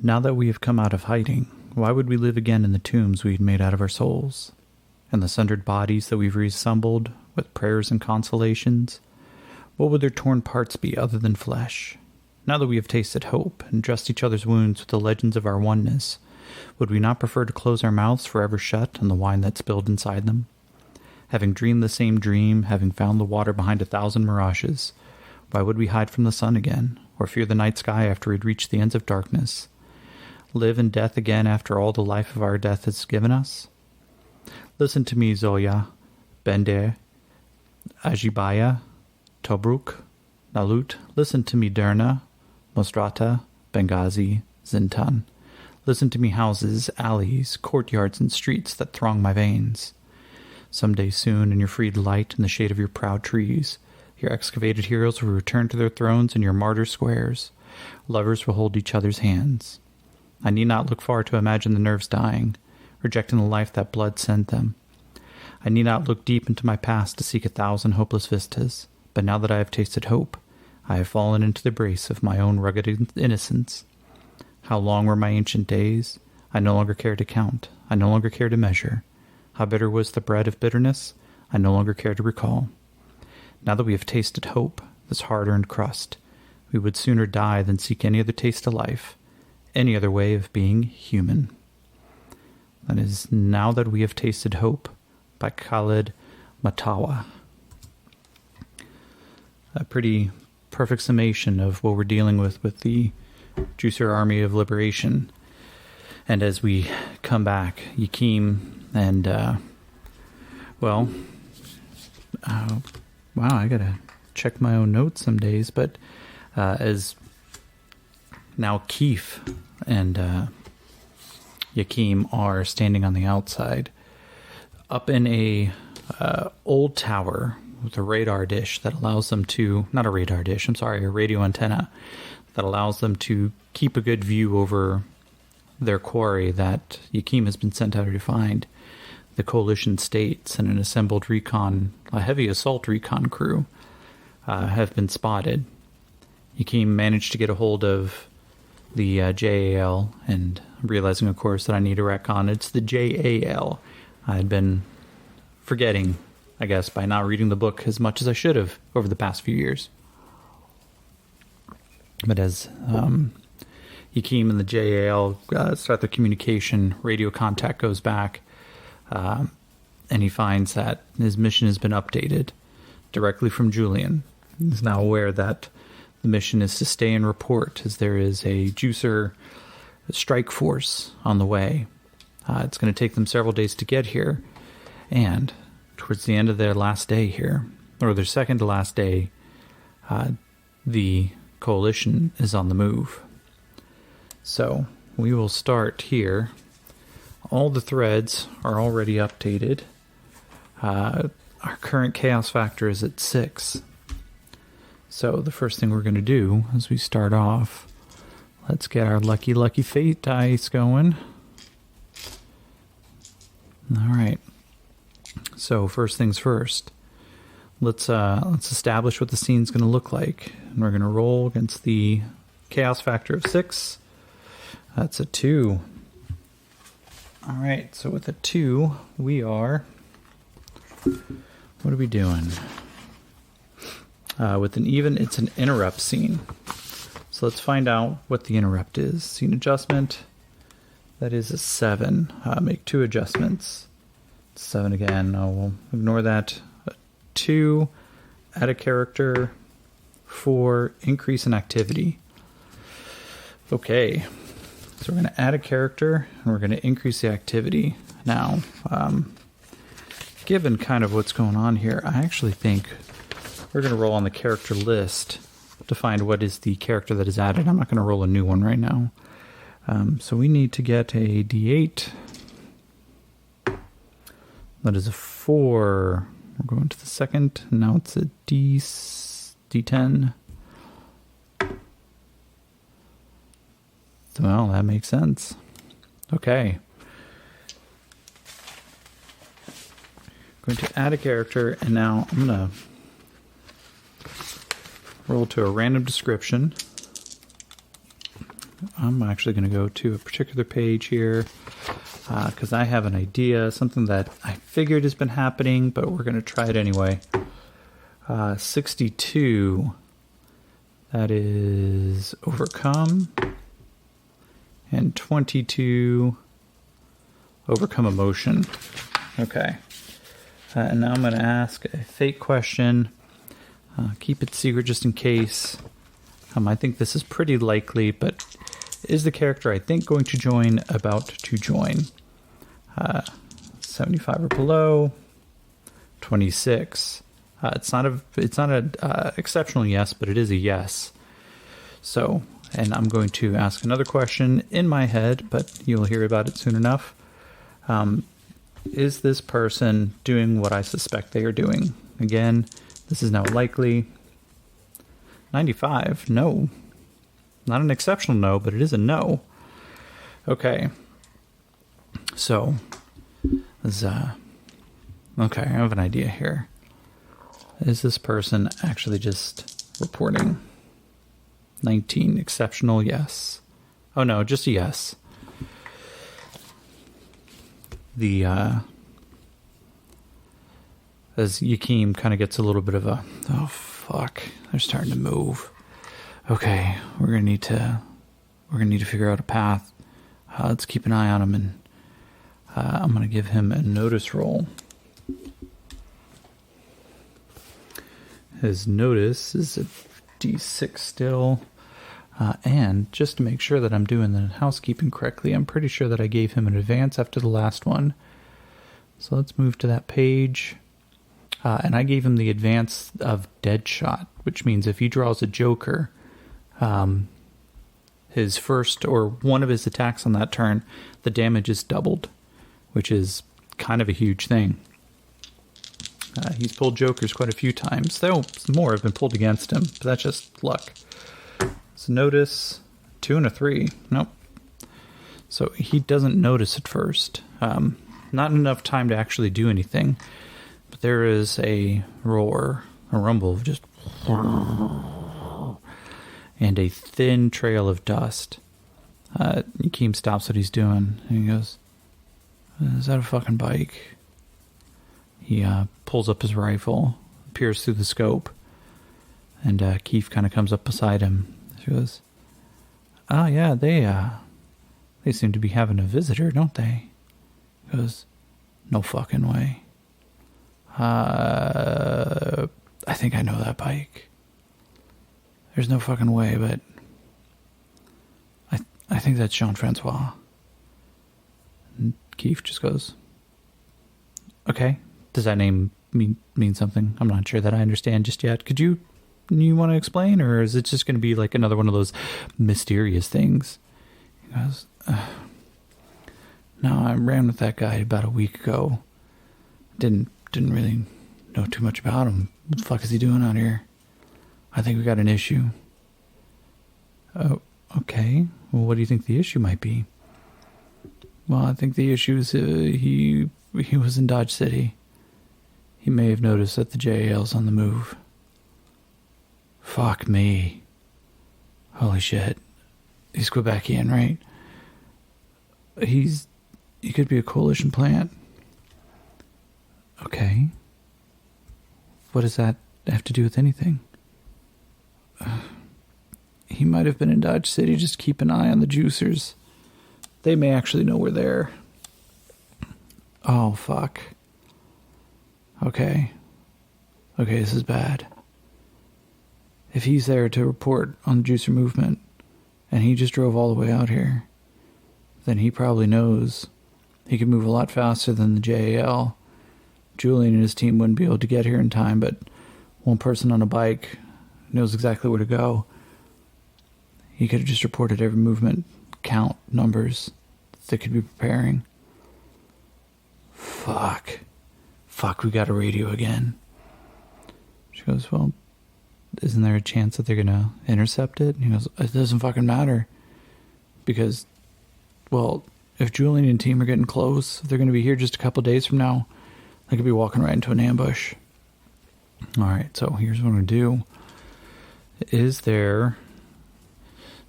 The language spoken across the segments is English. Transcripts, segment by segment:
Now that we have come out of hiding, why would we live again in the tombs we had made out of our souls? And the sundered bodies that we've reassembled with prayers and consolations? What would their torn parts be other than flesh? Now that we have tasted hope and dressed each other's wounds with the legends of our oneness, would we not prefer to close our mouths forever shut on the wine that spilled inside them? Having dreamed the same dream, having found the water behind 1,000 mirages, why would we hide from the sun again, or fear the night sky after we'd reached the ends of darkness? Live in death again after all the life of our death has given us? Listen to me, Zoya, Bender, Ajibaya, Tobruk, Nalut. Listen to me, Derna, Mosrata, Benghazi, Zintan. Listen to me, houses, alleys, courtyards, and streets that throng my veins. Some day soon, in your freed light and the shade of your proud trees, your excavated heroes will return to their thrones in your martyr squares. Lovers will hold each other's hands. I need not look far to imagine the nerves dying, rejecting the life that blood sent them. I need not look deep into my past to seek 1,000 hopeless vistas, but now that I have tasted hope, I have fallen into the brace of my own rugged innocence. How long were my ancient days? I no longer care to count. I no longer care to measure. How bitter was the bread of bitterness? I no longer care to recall. Now that we have tasted hope, this hard-earned crust, we would sooner die than seek any other taste of life, any other way of being human. That is Now That We Have Tasted Hope by Khaled Matawa. A pretty perfect summation of what we're dealing with the Juicer Army of Liberation. And as we come back, Yakim and, wow, I gotta check my own notes some days, but as now Keef and Yakim are standing on the outside, up in a old tower with a radar dish that allows them to, not a radar dish, I'm sorry, a radio antenna that allows them to keep a good view over their quarry that Yakim has been sent out to find. The coalition states and an assembled a heavy assault recon crew have been spotted. Yakim managed to get a hold of the JAL, and realizing, of course, that I need to retcon, it's the JAL. I had been forgetting, I guess, by not reading the book as much as I should have over the past few years. But as Yakim and the JAL start the communication, radio contact goes back, and he finds that his mission has been updated directly from Julian. He's now aware that the mission is to stay and report, as there is a Juicer strike force on the way. It's going to take them several days to get here, and towards the end of their last day here, or their second to last day, the coalition is on the move. So we will start here. All the threads are already updated. Our current chaos factor is at 6. So the first thing we're going to do as we start off, let's get our lucky fate dice going. All right. So first things first. Let's establish what the scene's going to look like. And we're going to roll against the chaos factor of 6. That's a 2. All right, so with a 2, we are... What are we doing? With an even, it's an interrupt scene. So let's find out what the interrupt is. Scene adjustment, that is a 7. Make 2 adjustments. 7 again. Oh, we'll ignore that. 2, add a character. 4, increase in activity. Okay. So we're going to add a character, and we're going to increase the activity. Now, given kind of what's going on here, I actually think we're going to roll on the character list to find what is the character that is added. I'm not going to roll a new one right now. So we need to get a D8. That is a 4. We're going to the second. Now it's a D10. Well, that makes sense. Okay. Going to add a character, and now I'm going to roll to a random description. I'm actually going to go to a particular page here because I have an idea, something that I figured has been happening, but we're going to try it anyway. 62, that is overcome, and 22, overcome emotion. Okay. And now I'm going to ask a fake question. Keep it secret just in case. I think this is pretty likely, but is the character I think going to join about to join? 75 or below. 26. It's not a exceptional yes, but it is a yes. So, and I'm going to ask another question in my head, but you'll hear about it soon enough. Is this person doing what I suspect they are doing? Again, this is now likely. 95, no. Not an exceptional no, but it is a no. Okay. So, okay, I have an idea here. Is this person actually just reporting? 19, exceptional, yes. Oh no, just a yes. As Yakim kind of gets a little bit of a, oh fuck, they're starting to move. Okay, we're gonna need to figure out a path. Let's keep an eye on him, and I'm gonna give him a notice roll. His notice is a D6 still. And just to make sure that I'm doing the housekeeping correctly, I'm pretty sure that I gave him an advance after the last one. So let's move to that page. And I gave him the advance of Deadshot, which means if he draws a Joker, his first or one of his attacks on that turn, the damage is doubled, which is kind of a huge thing. He's pulled Jokers quite a few times, though more have been pulled against him, but that's just luck. So notice 2 and a 3. Nope. So he doesn't notice at first. Not enough time to actually do anything. But there is a roar, a rumble of just... and a thin trail of dust. Yakim stops what he's doing, and he goes, "Is that a fucking bike?" He pulls up his rifle, peers through the scope, and Keith kind of comes up beside him. She goes, "Oh yeah, they seem to be having a visitor, don't they?" He goes, "No fucking way. I think I know that bike. There's no fucking way, but I think that's Jean-Francois." And Keith just goes, "Okay, does that name mean something? I'm not sure that I understand just yet. Could you want to explain, or is it just going to be like another one of those mysterious things?" He goes, "No, I ran with that guy about a week ago. Didn't really know too much about him. What the fuck is he doing out here? I think we got an issue." "Oh, okay. Well, what do you think the issue might be?" "Well, I think the issue is he was in Dodge City. He may have noticed that the JAL's on the move." "Fuck me. Holy shit. He's Quebecian, right?" He could be a coalition plant." "Okay. What does that have to do with anything?" "He might have been in Dodge City. Just keep an eye on the juicers. They may actually know we're there." "Oh, fuck. Okay, this is bad. If he's there to report on the juicer movement, and he just drove all the way out here, then he probably knows he could move a lot faster than the JAL. Julian and his team wouldn't be able to get here in time, but one person on a bike knows exactly where to go. He could have just reported every movement, count numbers they could be preparing." Fuck, we got a radio again." She goes, "Well, isn't there a chance that they're going to intercept it?" And he goes, "It doesn't fucking matter. Because, well, if Julian and team are getting close, if they're going to be here just a couple days from now, they could be walking right into an ambush." Alright, so here's what I'm going to do. Is there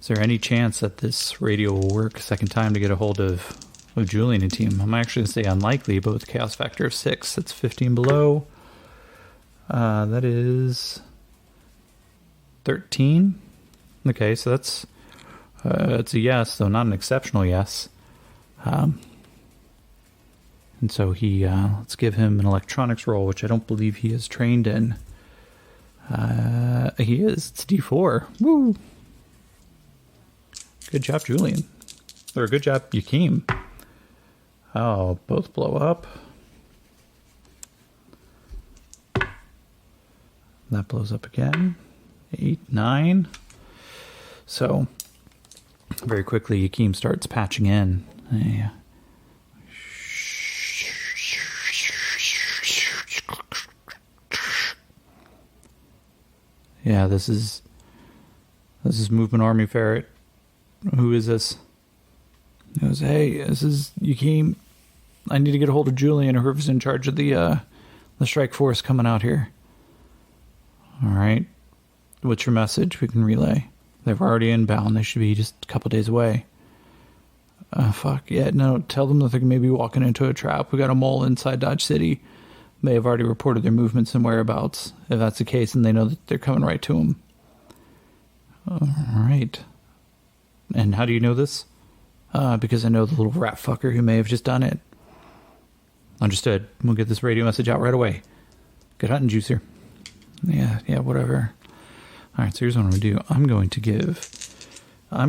Is there any chance that this radio will work a second time to get a hold of Julian and team? I'm actually going to say unlikely, but with a chaos factor of 6, that's 15 below. That is 13. Okay, so that's it's a yes, though not an exceptional yes. And so let's give him an electronics roll, which I don't believe he is trained in. He is. It's D4. Woo! Good job, Julian. Or good job, Yakim. Oh, both blow up. That blows up again. 8, 9. So, very quickly, Yakim starts patching in. Yeah, this is Movement Army Ferret. Who is this? He goes, hey, this is Yakim. I need to get a hold of Julian, or whoever's in charge of the strike force coming out here. All right. What's your message? We can relay. They're already inbound. They should be just a couple days away. Fuck. Yeah, no, tell them that they're maybe walking into a trap. We got a mole inside Dodge City. They have already reported their movements and whereabouts. If that's the case, then they know that they're coming right to them. All right. And how do you know this? Because I know the little rat fucker who may have just done it. Understood. We'll get this radio message out right away. Good hunting, Juicer. Yeah, whatever. All right, so here's what I'm going to do. I'm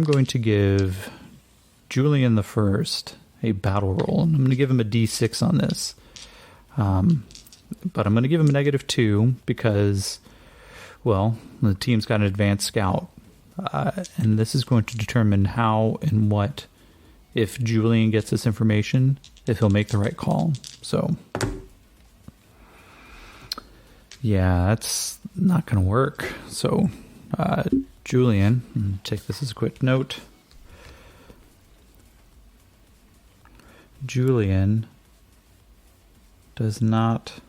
going to give Julian the First a battle roll, and I'm going to give him a D6 on this. But I'm going to give him a -2 because, well, the team's got an advanced scout. And this is going to determine how and what, if Julian gets this information, if he'll make the right call. So, yeah, that's not going to work. So, Julian, I'm going to take this as a quick note. Julian does not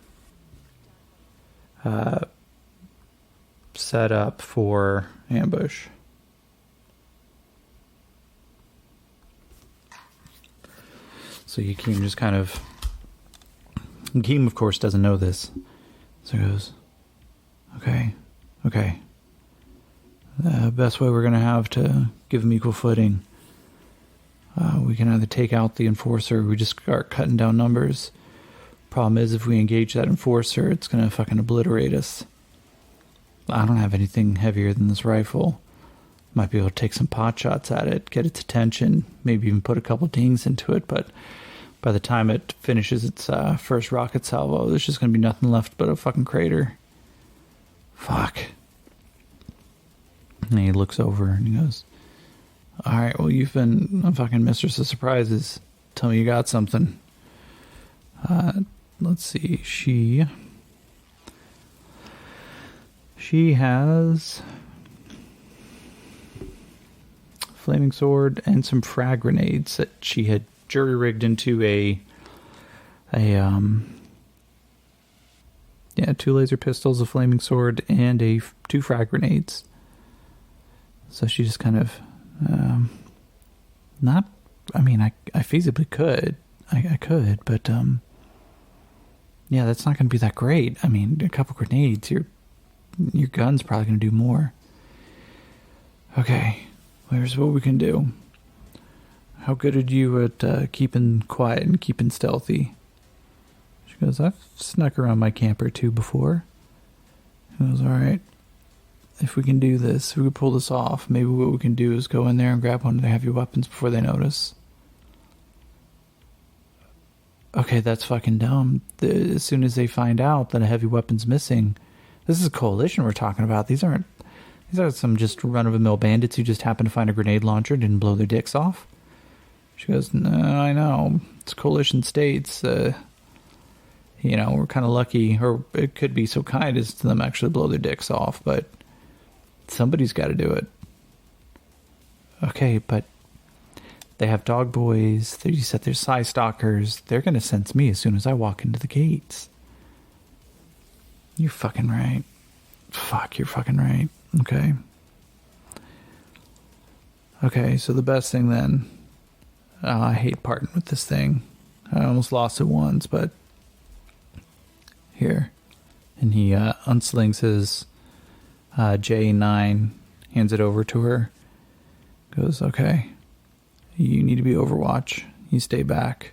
set up for ambush. So Yakim just kind of... Yakim, of course, doesn't know this. So he goes, okay. The best way we're going to have to give him equal footing. We can either take out the enforcer, or we just start cutting down numbers. Problem is, if we engage that enforcer, it's going to fucking obliterate us. I don't have anything heavier than this rifle. Might be able to take some pot shots at it, get its attention, maybe even put a couple dings into it, but by the time it finishes its first rocket salvo, there's just going to be nothing left but a fucking crater. Fuck. And he looks over and he goes, alright, well, you've been a fucking mistress of surprises. Tell me you got something. Let's see. She has flaming sword and some frag grenades that she had jury-rigged into a 2 laser pistols, a flaming sword, and 2 frag grenades. So she just kind of I feasibly could. I could, but yeah, that's not going to be that great. I mean, a couple grenades, your gun's probably going to do more. Okay, here's what we can do. How good are you at keeping quiet and keeping stealthy? She goes, I've snuck around my camper too before. He goes, alright. If we can do this, if we can pull this off, maybe what we can do is go in there and grab one of the heavy weapons before they notice. Okay, that's fucking dumb. As soon as they find out that a heavy weapon's missing, this is a coalition we're talking about. These are some just run-of-the-mill bandits who just happened to find a grenade launcher and didn't blow their dicks off. She goes, no, I know. It's coalition states. We're kind of lucky, or it could be so kind as to them actually blow their dicks off, but somebody's got to do it. Okay, but they have dog boys. You said they're Psy stalkers. They're going to sense me as soon as I walk into the gates. You're fucking right. Fuck, you're fucking right. Okay. Okay, so the best thing then. I hate parting with this thing. I almost lost it once, but here. And he unslings his J9, hands it over to her. Goes, okay, you need to be Overwatch. You stay back.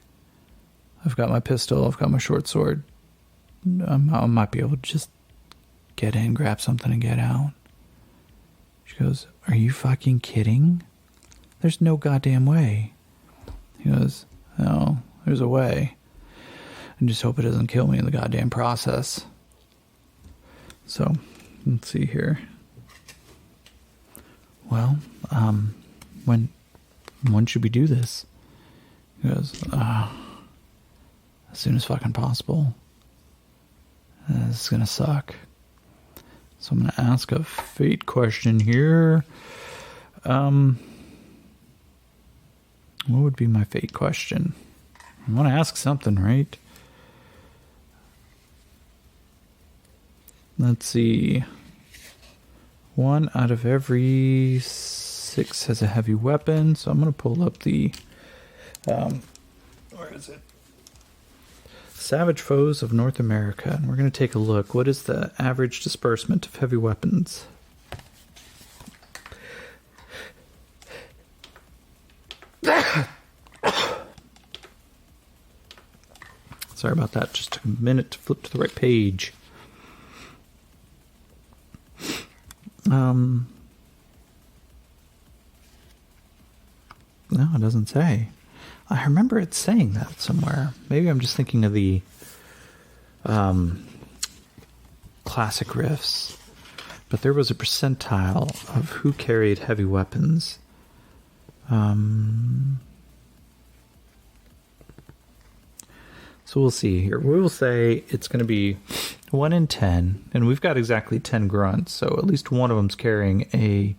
I've got my pistol. I've got my short sword. I might be able to just get in, grab something, and get out. She goes, are you fucking kidding? There's no goddamn way. He goes, no, there's a way. I just hope it doesn't kill me in the goddamn process. So, let's see here. Well, when should we do this? He goes, as soon as fucking possible. This is gonna suck. So I'm gonna ask a fate question here. What would be my fate question? I want to ask something, right? Let's see. 1 out of every 6 has a heavy weapon, so I'm going to pull up the... where is it? Savage Foes of North America, and we're going to take a look. What is the average disbursement of heavy weapons? Sorry about that. Just took a minute to flip to the right page. No, it doesn't say. I remember it saying that somewhere. Maybe I'm just thinking of the classic riffs. But there was a percentile of who carried heavy weapons. So we'll see here. We will say it's going to be 1 in 10, and we've got exactly 10 grunts, so at least one of them's carrying a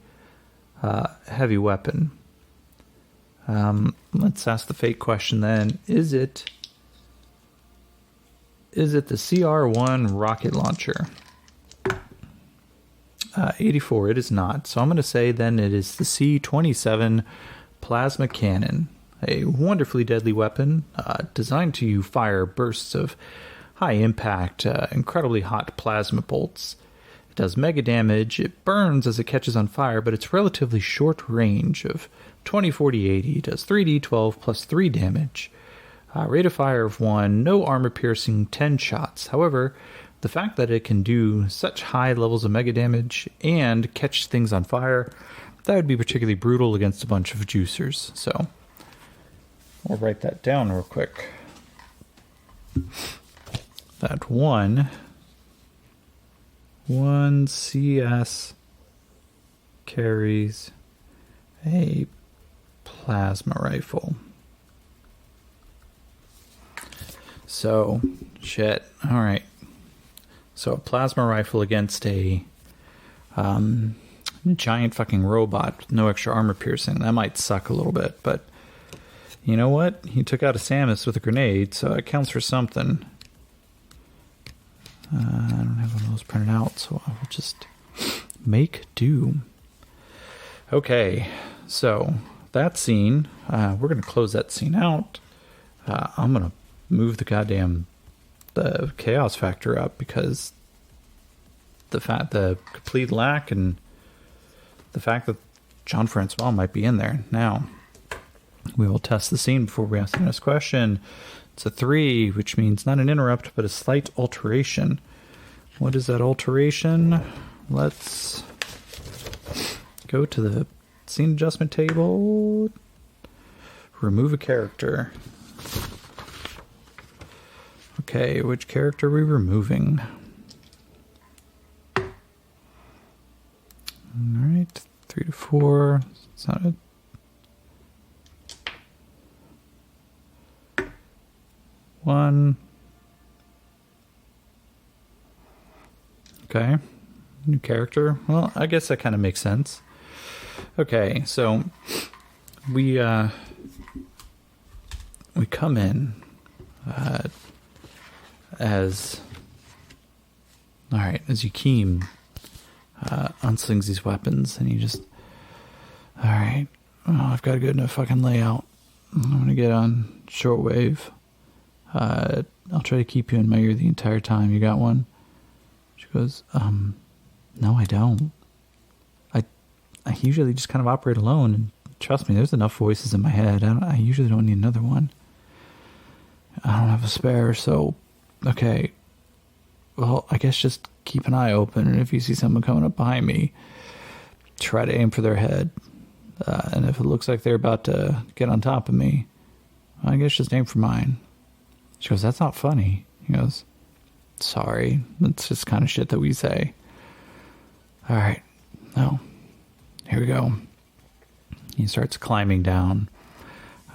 heavy weapon. Let's ask the fate question then. Is it the CR1 rocket launcher? 84, it is not. So I'm going to say then it is the C27 plasma cannon. A wonderfully deadly weapon designed to fire bursts of high impact, incredibly hot plasma bolts. It does mega damage, it burns as it catches on fire, but it's relatively short range of 20, 40, 80. It does 3d12 plus 3 damage. Rate of fire of 1, no armor piercing, 10 shots. However, the fact that it can do such high levels of mega damage and catch things on fire, that would be particularly brutal against a bunch of juicers. So we'll write that down real quick. That 1 CS carries a plasma rifle. So, shit. All right. So a plasma rifle against a giant fucking robot with no extra armor piercing. That might suck a little bit, but you know what? He took out a Samus with a grenade, so it counts for something. I don't have one of those printed out, so I will just make do. Okay, so that scene, we're going to close that scene out. I'm going to move the chaos factor up because the complete lack and the fact that Jean-Francois might be in there. Now, we will test the scene before we ask the next question. It's a 3, which means not an interrupt, but a slight alteration. What is that alteration? Let's go to the scene adjustment table. Remove a character. Okay, which character are we removing? Alright, 3 to 4. It's not a 1. Okay, new character. Well, I guess that kind of makes sense. Okay, so we come in as Yakeem unslings these weapons, and he just, all right, I've got a good enough fucking layout. I'm going to get on shortwave. I'll try to keep you in my ear the entire time. You got one? She goes, no, I don't. I usually just kind of operate alone, and trust me, there's enough voices in my head. I usually don't need another one. I don't have a spare, so, okay. Well, I guess just keep an eye open, and if you see someone coming up behind me, try to aim for their head. And if it looks like they're about to get on top of me, I guess just aim for mine. She goes, that's not funny. He goes, sorry, that's just kind of shit that we say. All right, no, here we go. He starts climbing down.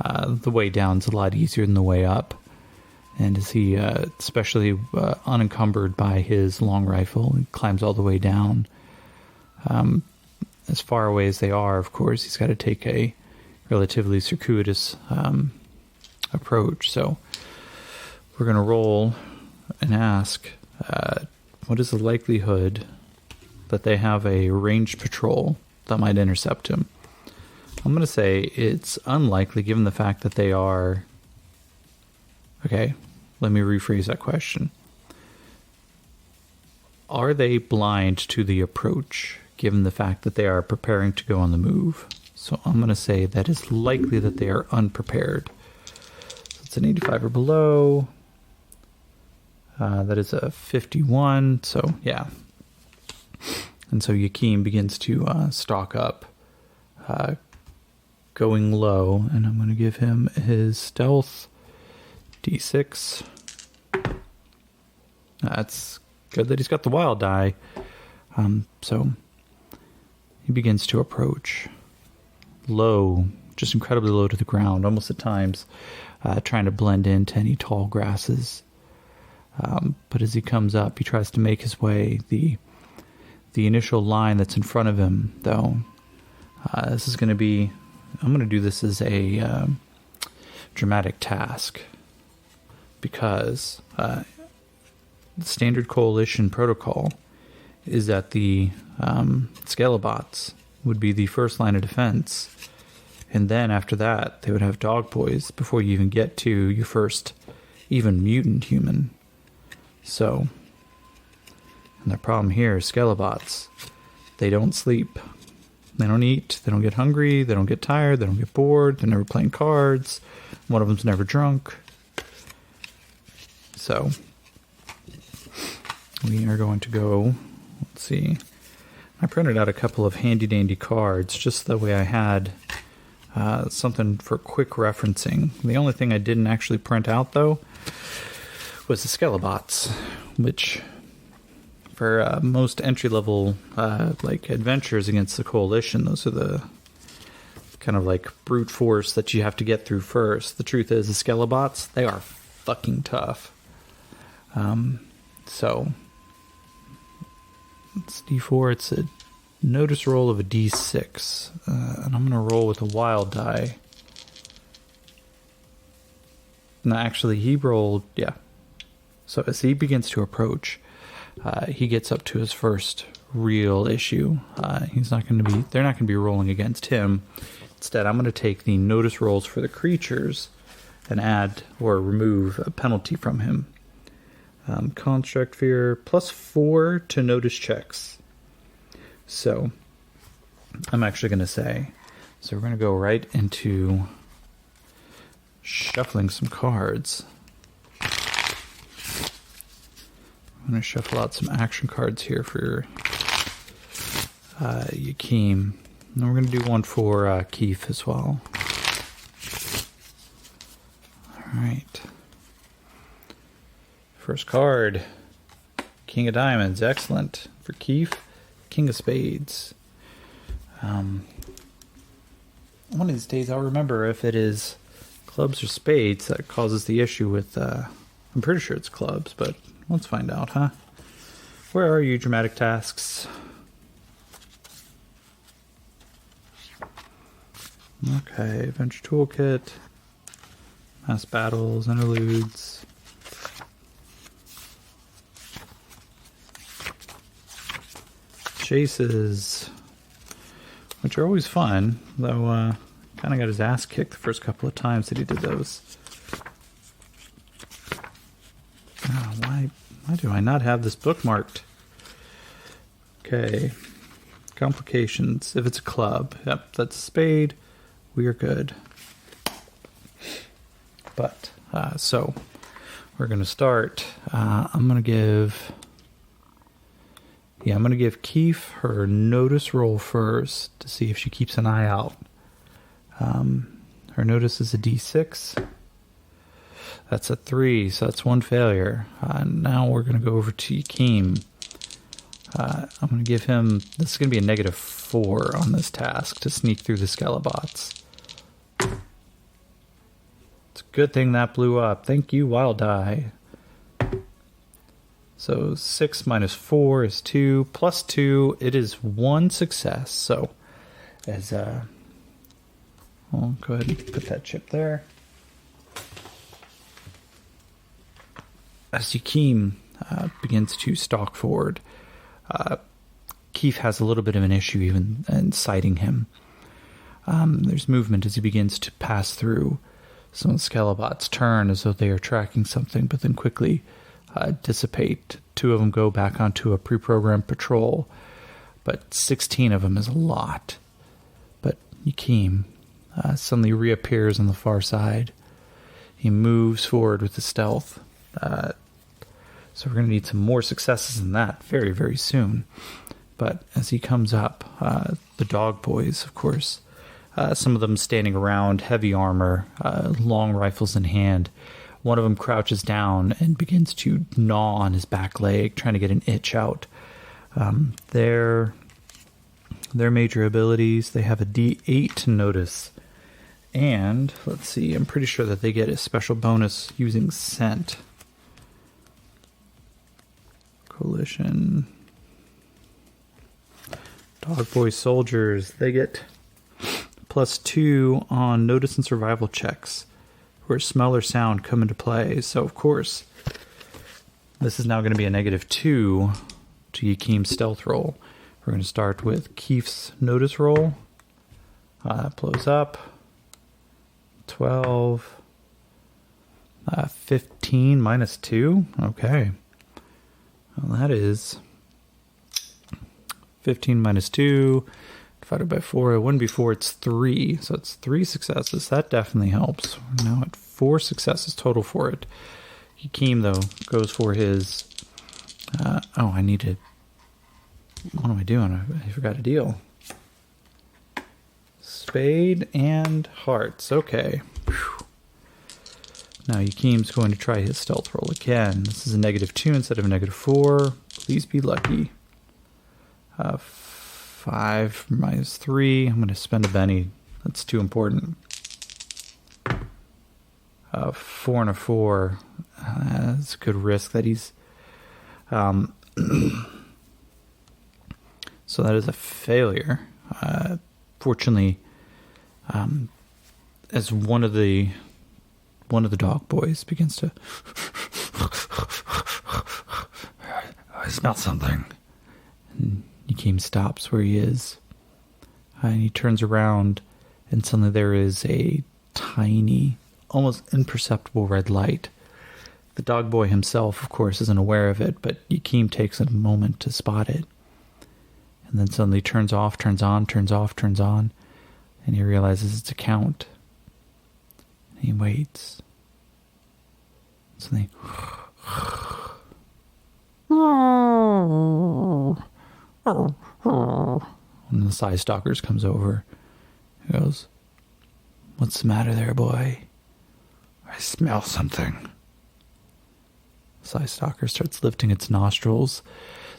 The way down's a lot easier than the way up. And as he, especially unencumbered by his long rifle, he climbs all the way down. As far away as they are, of course, he's got to take a relatively circuitous approach. So we're going to roll and ask, what is the likelihood that they have a ranged patrol that might intercept him? I'm going to say it's unlikely given the fact that they are... Okay, let me rephrase that question. Are they blind to the approach, given the fact that they are preparing to go on the move? So I'm going to say that it's likely that they are unprepared. So it's an 85 or below. That is a 51. So, yeah. And so Yakeem begins to stalk up, going low. And I'm going to give him his stealth D6. That's good that he's got the wild die. So he begins to approach low, just incredibly low to the ground, almost at times trying to blend into any tall grasses. But as he comes up, he tries to make his way. The initial line that's in front of him, though, this is going to be... I'm going to do this as a dramatic task. Because the standard coalition protocol is that the Scalabots would be the first line of defense. And then after that, they would have dog boys before you even get to your first even mutant human. So, and the problem here is Scalabots. They don't sleep. They don't eat. They don't get hungry. They don't get tired. They don't get bored. They're never playing cards. One of them's never drunk. So, we are going to go, let's see, I printed out a couple of handy-dandy cards, just the way I had something for quick referencing. The only thing I didn't actually print out, though, was the Scalabots, which, for most entry-level, adventures against the Coalition, those are the kind of like brute force that you have to get through first. The truth is, the Scalabots, they are fucking tough. So it's D4. It's a notice roll of a D6, and I'm going to roll with a wild die. No, actually, he rolled, yeah. So as he begins to approach, he gets up to his first real issue. They're not going to be rolling against him. Instead, I'm going to take the notice rolls for the creatures and add or remove a penalty from him. Construct fear, +4 to notice checks. So, I'm actually going to say, so we're going to go right into shuffling some cards. I'm going to shuffle out some action cards here for Yakeem. And we're going to do one for Keith as well. Alright. First card. King of Diamonds. Excellent. For Keith, King of Spades. One of these days I'll remember if it is clubs or spades that causes the issue with... I'm pretty sure it's clubs, but let's find out, huh? Where are you, dramatic tasks? Okay, Adventure Toolkit, Mass Battles, Interludes. Chases, which are always fun, though Kind of got his ass kicked the first couple of times that he did those. Oh, why do I not have this bookmarked? Okay. Complications. If it's a club, yep, that's a spade. We are good. But, so, we're going to start. I'm going to give Keefe her notice roll first to see if she keeps an eye out. Her notice is a D6. That's a 3, so that's one failure. Now we're going to go over to Yakeem. I'm going to give him... This is going to be a -4 on this task to sneak through the Skelebats. It's a good thing that blew up. Thank you, Wild Die. So 6 minus 4 is 2. Plus 2, it is 1 success. So as... I'll go ahead and put that chip there. As Yakeem begins to stalk forward, Keefe has a little bit of an issue even in sighting him. There's movement as he begins to pass through. Some of the Skelebots turn as though they are tracking something, but then quickly dissipate. 2 of them go back onto a pre-programmed patrol, but 16 of them is a lot. But Yakeem suddenly reappears on the far side. He moves forward with the stealth. So we're going to need some more successes than that very, very soon. But as he comes up, the dog boys, of course, some of them standing around, heavy armor, long rifles in hand. One of them crouches down and begins to gnaw on his back leg, trying to get an itch out. Their major abilities, they have a D8 to notice. And, let's see, I'm pretty sure that they get a special bonus using scent. Coalition. Dog Boy Soldiers, they get +2 on notice and survival checks where smell or sound come into play. So, of course, this is now going to be a -2 to Yakeem's stealth roll. We're going to start with Keefe's notice roll. Blows up. 12. 15 minus 2. Okay. Well, that is 15 minus 2 divided by 4. It wouldn't be 4, it's 3. So it's 3 successes. That definitely helps. We're now at 4 successes total for it. Yakeem, though, goes for his... I need to... What am I doing? I forgot a deal. Spade and hearts. Okay. Whew. Now Yakeem's going to try his stealth roll again. This is a -2 instead of a -4. Please be lucky. 5 minus 3. I'm going to spend a Benny. That's too important. 4 and a 4. That's a good risk that he's... So that is a failure. Fortunately, as one of the dog boys begins to... I smell something. And Yakeem stops where he is. And he turns around, and suddenly there is a tiny, almost imperceptible red light. The dog boy himself, of course, isn't aware of it, but Yakeem takes a moment to spot it. And then suddenly turns off, turns on, turns off, turns on. And he realizes it's a count. And he waits. Suddenly... One of the side stalkers comes over. He goes, "What's the matter there, boy?" "I smell something." The side stalker starts lifting its nostrils.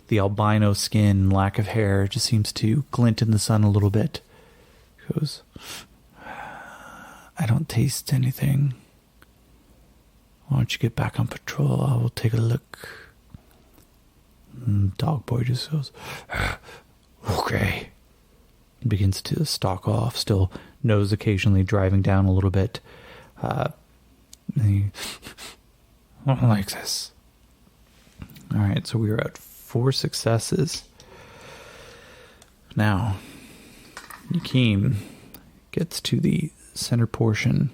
The albino skin, lack of hair, just seems to glint in the sun a little bit. He goes, "I don't taste anything. Why don't you get back on patrol? I will take a look." And Dog Boy just goes, "Okay." And begins to stalk off, still nose occasionally driving down a little bit. He, "I don't like this." Alright, so we are at 4 successes. Now, Yakeem gets to the center portion.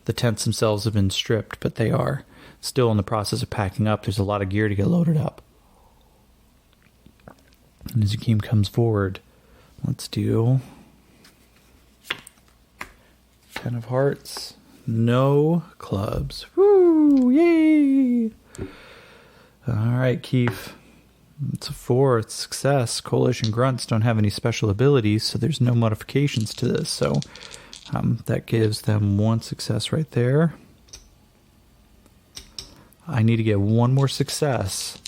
The tents themselves have been stripped, but they are still in the process of packing up. There's a lot of gear to get loaded up. And as Akeem comes forward, let's do 10 of hearts, no clubs. Woo! Yay! All right, Keith. It's a 4. It's success. Coalition grunts don't have any special abilities, so there's no modifications to this. So that gives them 1 success right there. I need to get 1 more success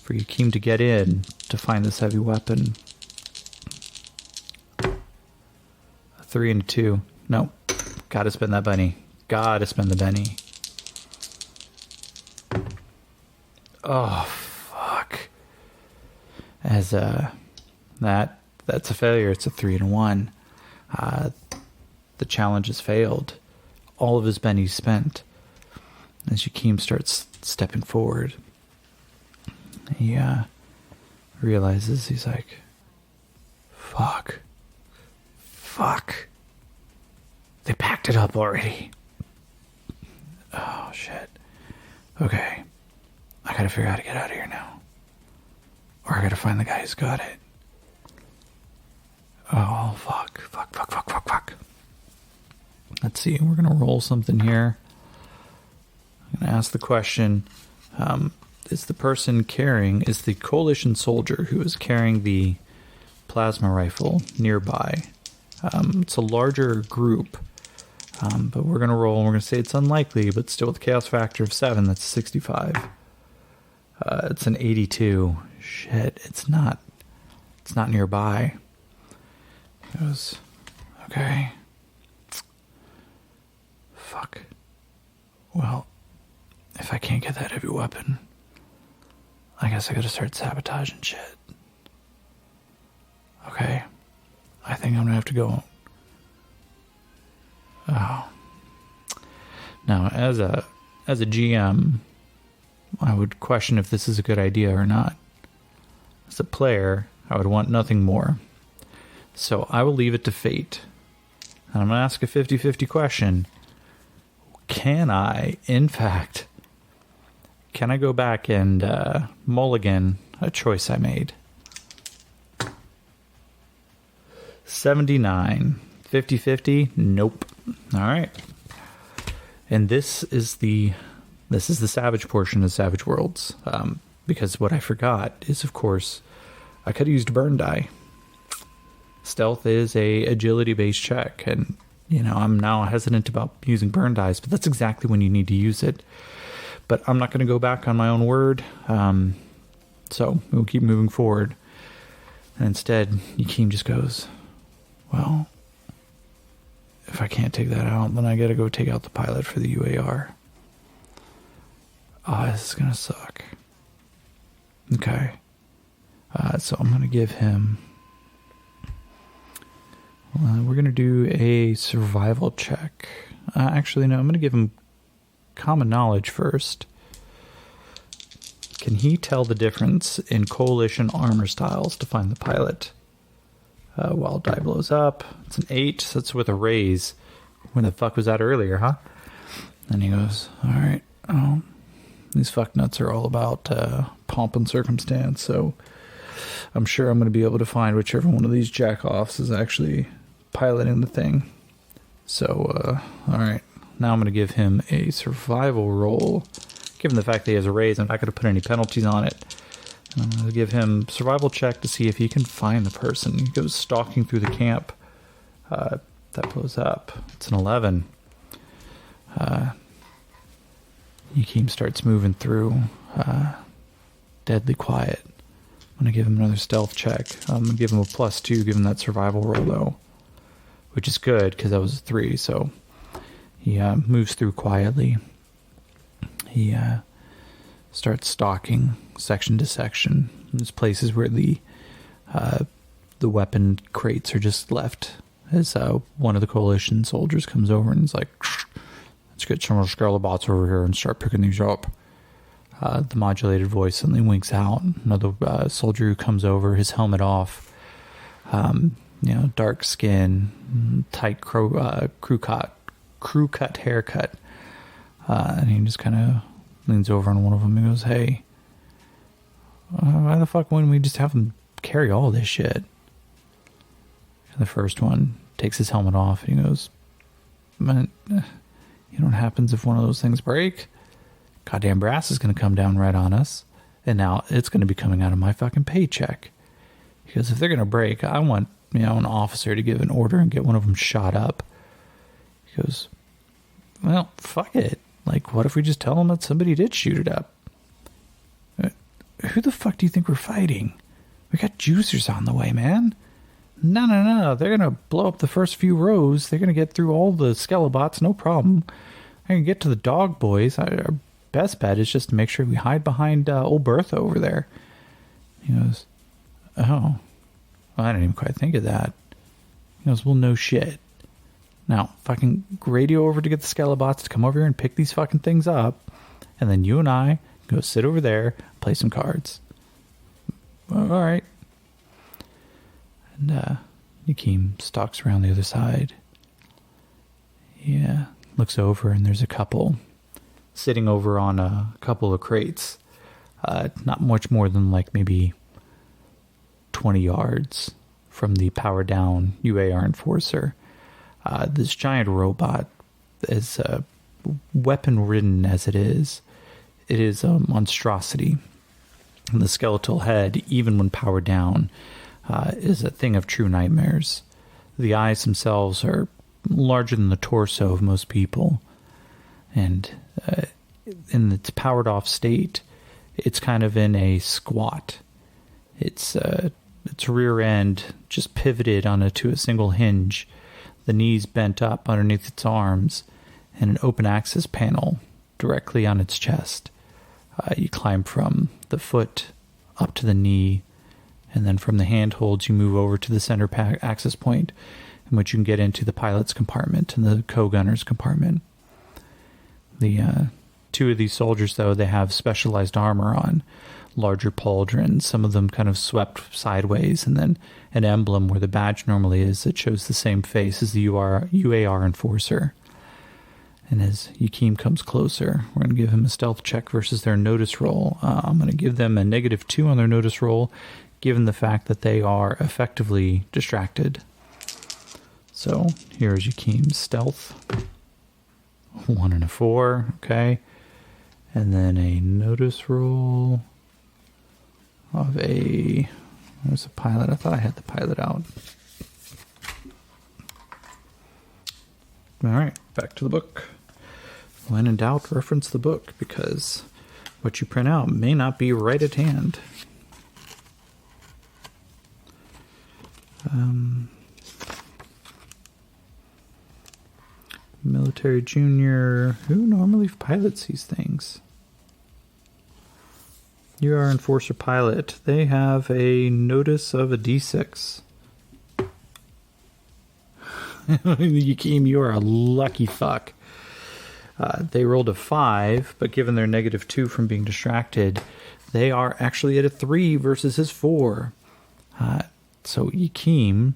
for Akeem to get in to find this heavy weapon. A 3 and a 2. No. Gotta spend that bunny. Gotta spend the Benny. Oh, fuck. As that's a failure. It's a 3 and a 1. The challenge has failed. All of his bennies spent. As Akeem starts stepping forward, he realizes, he's like, fuck. They packed it up already. Oh, shit. Okay. I gotta figure out how to get out of here now. Or I gotta find the guy who's got it. Oh, fuck. Let's see. We're gonna roll something here. I'm gonna ask the question. Is the coalition soldier who is carrying the plasma rifle nearby? It's a larger group. But we're gonna roll and we're gonna say it's unlikely, but still with a chaos factor of 7, that's 65. It's an 82. Shit, it's not nearby. It goes, okay. Fuck. Well, if I can't get that heavy weapon, I guess I gotta start sabotaging shit. Okay. I think I'm gonna have to go. Oh. Now, as a GM, I would question if this is a good idea or not. As a player, I would want nothing more. So I will leave it to fate. And I'm going to ask a 50-50 question. Can I go back and mulligan a choice I made? 79. 50-50? Nope. All right. And this is the Savage portion of Savage Worlds. Because what I forgot is, of course, I could have used burn die. Stealth is a agility-based check, and I'm now hesitant about using burn dice, but that's exactly when you need to use it. But I'm not going to go back on my own word, so we'll keep moving forward. And instead, Akeem just goes, well, if I can't take that out, then I got to go take out the pilot for the UAR. Oh, this is going to suck. Okay. So I'm going to give him... we're going to do a survival check. Actually, no, I'm going to give him common knowledge first. Can he tell the difference in coalition armor styles to find the pilot? While die blows up. It's an 8, so that's with a raise. When the fuck was that earlier, huh? And he goes, alright, these fucknuts are all about pomp and circumstance, so I'm sure I'm going to be able to find whichever one of these jack-offs is actually piloting the thing. So, alright. Now I'm going to give him a survival roll. Given the fact that he has a raise, I'm not going to put any penalties on it. I'm going to give him survival check to see if he can find the person. He goes stalking through the camp. That blows up. It's an 11. Akeem starts moving through. Deadly quiet. I'm going to give him another stealth check. I'm going to give him a +2, given that survival roll, though. Which is good, because that was a 3, so he moves through quietly. He starts stalking section to section. There's places where the weapon crates are just left, as one of the coalition soldiers comes over and is like, let's get some of the Scarlet over here and start picking these up. The modulated voice suddenly winks out. Another soldier who comes over, his helmet off. dark skin, tight crew cut haircut. And he just kind of leans over on one of them and goes, "Hey, why the fuck wouldn't we just have him carry all this shit?" And the first one takes his helmet off and he goes, "Man, you know what happens if one of those things break? Goddamn brass is going to come down right on us. And now it's going to be coming out of my fucking paycheck. Because if they're going to break, I want, an officer to give an order and get one of them shot up." He goes, "Well, fuck it. Like, what if we just tell them that somebody did shoot it up? Who the fuck do you think we're fighting? We got juicers on the way, man. No. They're going to blow up the first few rows. They're going to get through all the Skelelots, no problem. They're going to get to the dog boys. Our best bet is just to make sure we hide behind old Bertha over there." He goes, "Oh, well, I didn't even quite think of that." He goes, "Well, no shit. Now, fucking radio over to get the Skelelots to come over here and pick these fucking things up. And then you and I go sit over there, play some cards." "All right." And Yakeem stalks around the other side. Yeah, looks over and there's a couple sitting over on a couple of crates. Not much more than like maybe 20 yards from the power down UAR Enforcer. This giant robot, as weapon ridden as it is a monstrosity. And the skeletal head, even when powered down, is a thing of true nightmares. The eyes themselves are larger than the torso of most people. And in its powered off state, it's kind of in a squat. Its rear end just pivoted to a single hinge, the knees bent up underneath its arms, and an open access panel directly on its chest. You climb from the foot up to the knee, and then from the handholds you move over to the center access point, in which you can get into the pilot's compartment and the co-gunner's compartment. The two of these soldiers, though, they have specialized armor on, larger pauldrons, some of them kind of swept sideways, and then an emblem where the badge normally is that shows the same face as the UAR Enforcer. And as Yakeem comes closer, we're going to give him a stealth check versus their notice roll. I'm going to give them a -2 on their notice roll, given the fact that they are effectively distracted. So here's Yakeem's stealth. 1 and a 4, okay. And then a notice roll of there's a pilot. I thought I had the pilot out. All right, back to the book. When in doubt, reference the book, because what you print out may not be right at hand. Military Junior. Who normally pilots these things? You are Enforcer Pilot. They have a notice of a D6. Yakeem, you are a lucky fuck. They rolled a 5, but given their -2 from being distracted, they are actually at a 3 versus his 4. So Yakeem,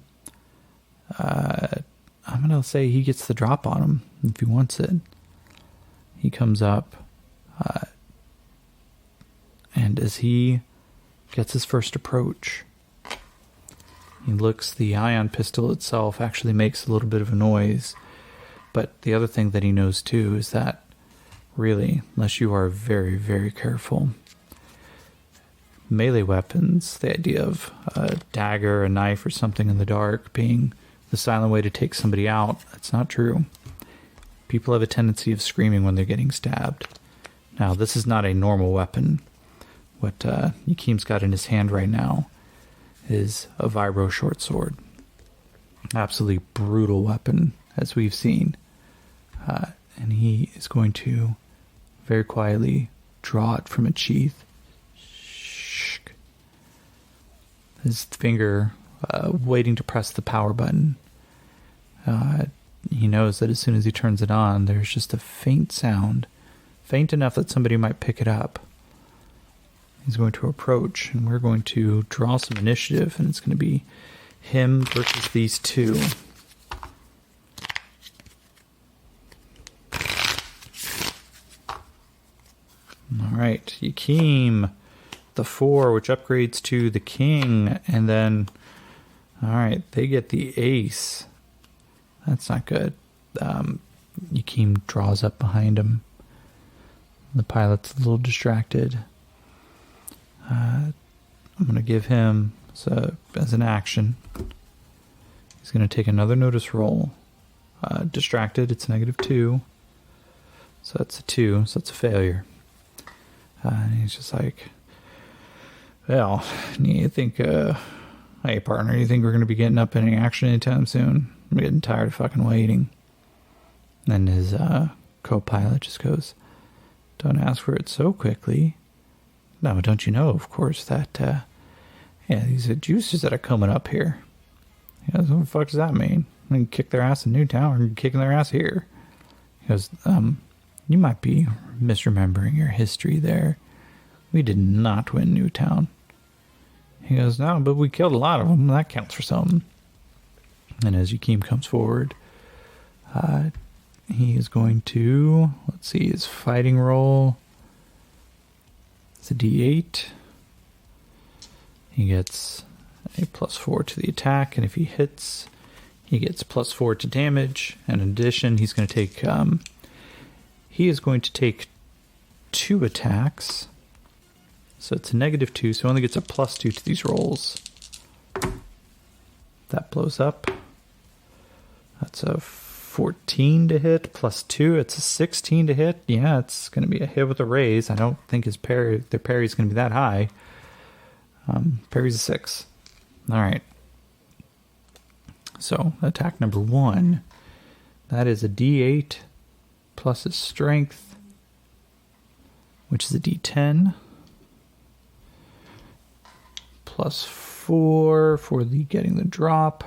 I'm going to say he gets the drop on him if he wants it. He comes up, and as he gets his first approach, he looks, the ion pistol itself actually makes a little bit of a noise. But the other thing that he knows too is that, really, unless you are very, very careful, melee weapons, the idea of a dagger, a knife, or something in the dark being the silent way to take somebody out, that's not true. People have a tendency of screaming when they're getting stabbed. Now, this is not a normal weapon. What Yakeem's got in his hand right now is a vibro short sword. Absolutely brutal weapon, as we've seen. And he is going to very quietly draw it from its sheath. His finger waiting to press the power button. He knows that as soon as he turns it on, there's just a faint sound, faint enough that somebody might pick it up. He's going to approach, and we're going to draw some initiative, and it's going to be him versus these two. All right, Yakeem, the 4, which upgrades to the king, and then, all right, they get the ace. That's not good. Yakeem draws up behind him. The pilot's a little distracted. I'm going to give him, as an action, he's going to take another notice roll. Distracted, it's -2. So that's a 2, so that's a failure. And he's just like, well, you think, hey partner, you think we're going to be getting up any action anytime soon? I'm getting tired of fucking waiting. And his co-pilot just goes, don't ask for it so quickly. No, don't you know, of course, that, these are juices that are coming up here. He goes, what the fuck does that mean? I can kick their ass in Newtown or kicking their ass here. He goes, you might be misremembering your history there. We did not win Newtown. He goes, no, but we killed a lot of them. That counts for something. And as Yakeem comes forward, he is going to, let's see, his fighting roll. It's a D8. He gets a +4 to the attack, and if he hits, he gets +4 to damage. And in addition, he's going to take, he is going to take 2 attacks. So it's a -2, so he only gets a +2 to these rolls. That blows up. That's a 14 to hit, +2. It's a 16 to hit. Yeah, it's going to be a hit with a raise. I don't think their parry is going to be that high. Parry's a 6. All right. So attack number 1. That is a D8 plus his strength, which is a D10. +4 for the getting the drop.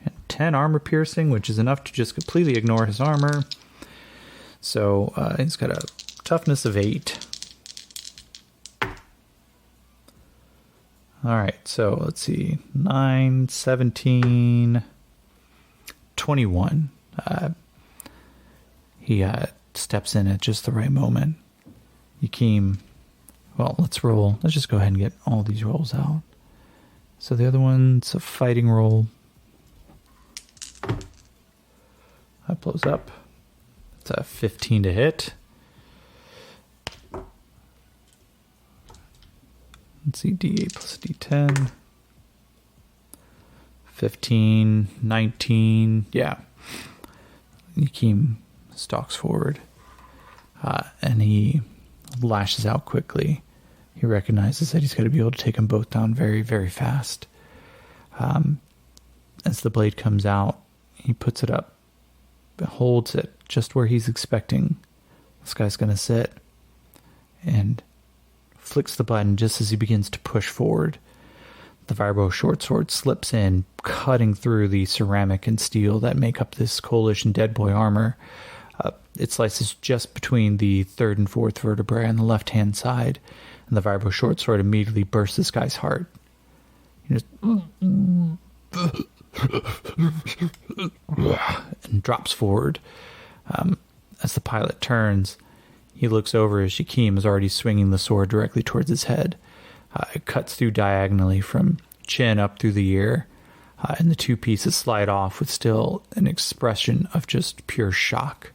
And 10 armor piercing, which is enough to just completely ignore his armor. So he's got a toughness of 8. All right, so let's see. 9, 17, 21. He steps in at just the right moment. Yakeem, well, let's roll. Let's just go ahead and get all these rolls out. So the other one's a fighting roll. That blows up. It's a 15 to hit. Let's see, D8 plus D10. 15, 19. Yeah. Yakeem stalks forward. And he lashes out quickly. He recognizes that he's got to be able to take them both down very, very fast. As the blade comes out, he puts it up, holds it just where he's expecting this guy's going to sit, and flicks the button just as he begins to push forward. The Vibro short sword slips in, cutting through the ceramic and steel that make up this Coalition Dead Boy armor. It slices just between the 3rd and 4th vertebrae on the left-hand side, and the Vibro short sword immediately bursts this guy's heart. He just and drops forward. As the pilot turns, he looks over as Yakeem is already swinging the sword directly towards his head. It cuts through diagonally from chin up through the ear, and the two pieces slide off with still an expression of just pure shock.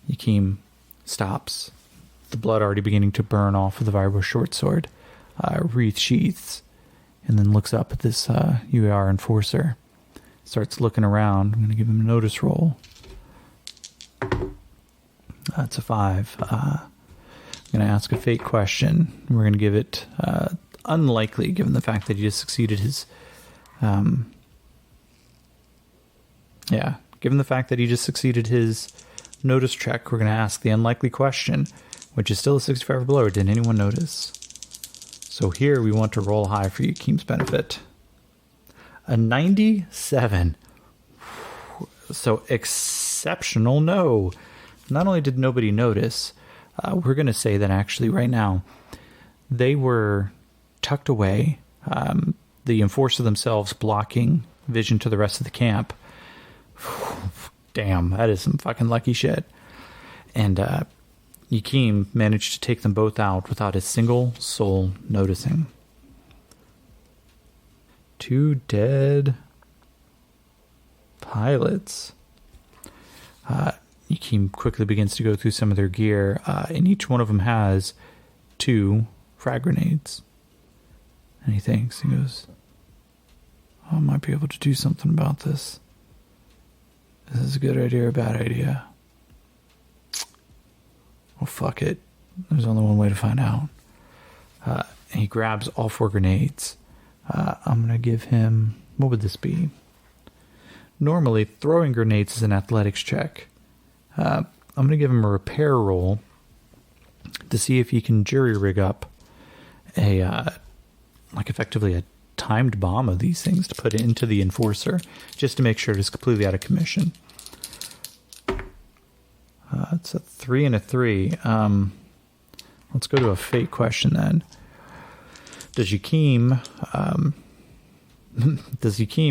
Yakeem stops, the blood already beginning to burn off of the Vibro short sword, wreath sheaths, and then looks up at this UAR enforcer. Starts looking around. I'm going to give him a notice roll. That's a 5. I'm going to ask a fate question. We're going to give it unlikely, given the fact that he just succeeded his... given the fact that he just succeeded his notice check, we're going to ask the unlikely question, which is still a 65 or below. Did anyone notice? So here we want to roll high for Yakeem's benefit. A 97. So exceptional no. Not only did nobody notice, we're going to say that actually right now they were tucked away. the Enforcer themselves blocking vision to the rest of the camp. Damn, that is some fucking lucky shit. And Yakeem managed to take them both out without a single soul noticing. 2 dead pilots. Yakeem quickly begins to go through some of their gear, and each one of them has 2 frag grenades. And he thinks, he goes, I might be able to do something about this. Is this a good idea or a bad idea? Well, fuck it. There's only one way to find out. And he grabs all 4 grenades. I'm going to give him... What would this be? Normally, throwing grenades is an athletics check. I'm going to give him a repair roll to see if he can jury rig up effectively a timed bomb of these things to put into the Enforcer, just to make sure it is completely out of commission. It's a 3 and a 3. Let's go to a fate question then. Does Yakeem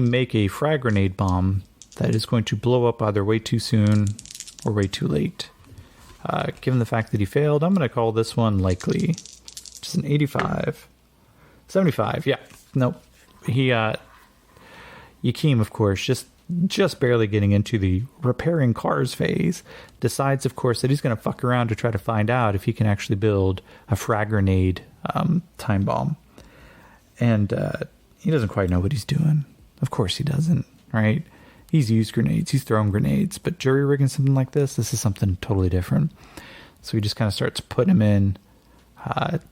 make a frag grenade bomb that is going to blow up either way too soon or way too late? Given the fact that he failed, I'm going to call this one likely. Just an 85. 75, yeah. Nope. Yakeem, of course, just barely getting into the repairing cars phase, decides, of course, that he's going to fuck around to try to find out if he can actually build a frag grenade time bomb. And he doesn't quite know what he's doing. Of course he doesn't, right? He's used grenades, he's thrown grenades, but jury rigging something like this is something totally different. So he just kind of starts putting them in,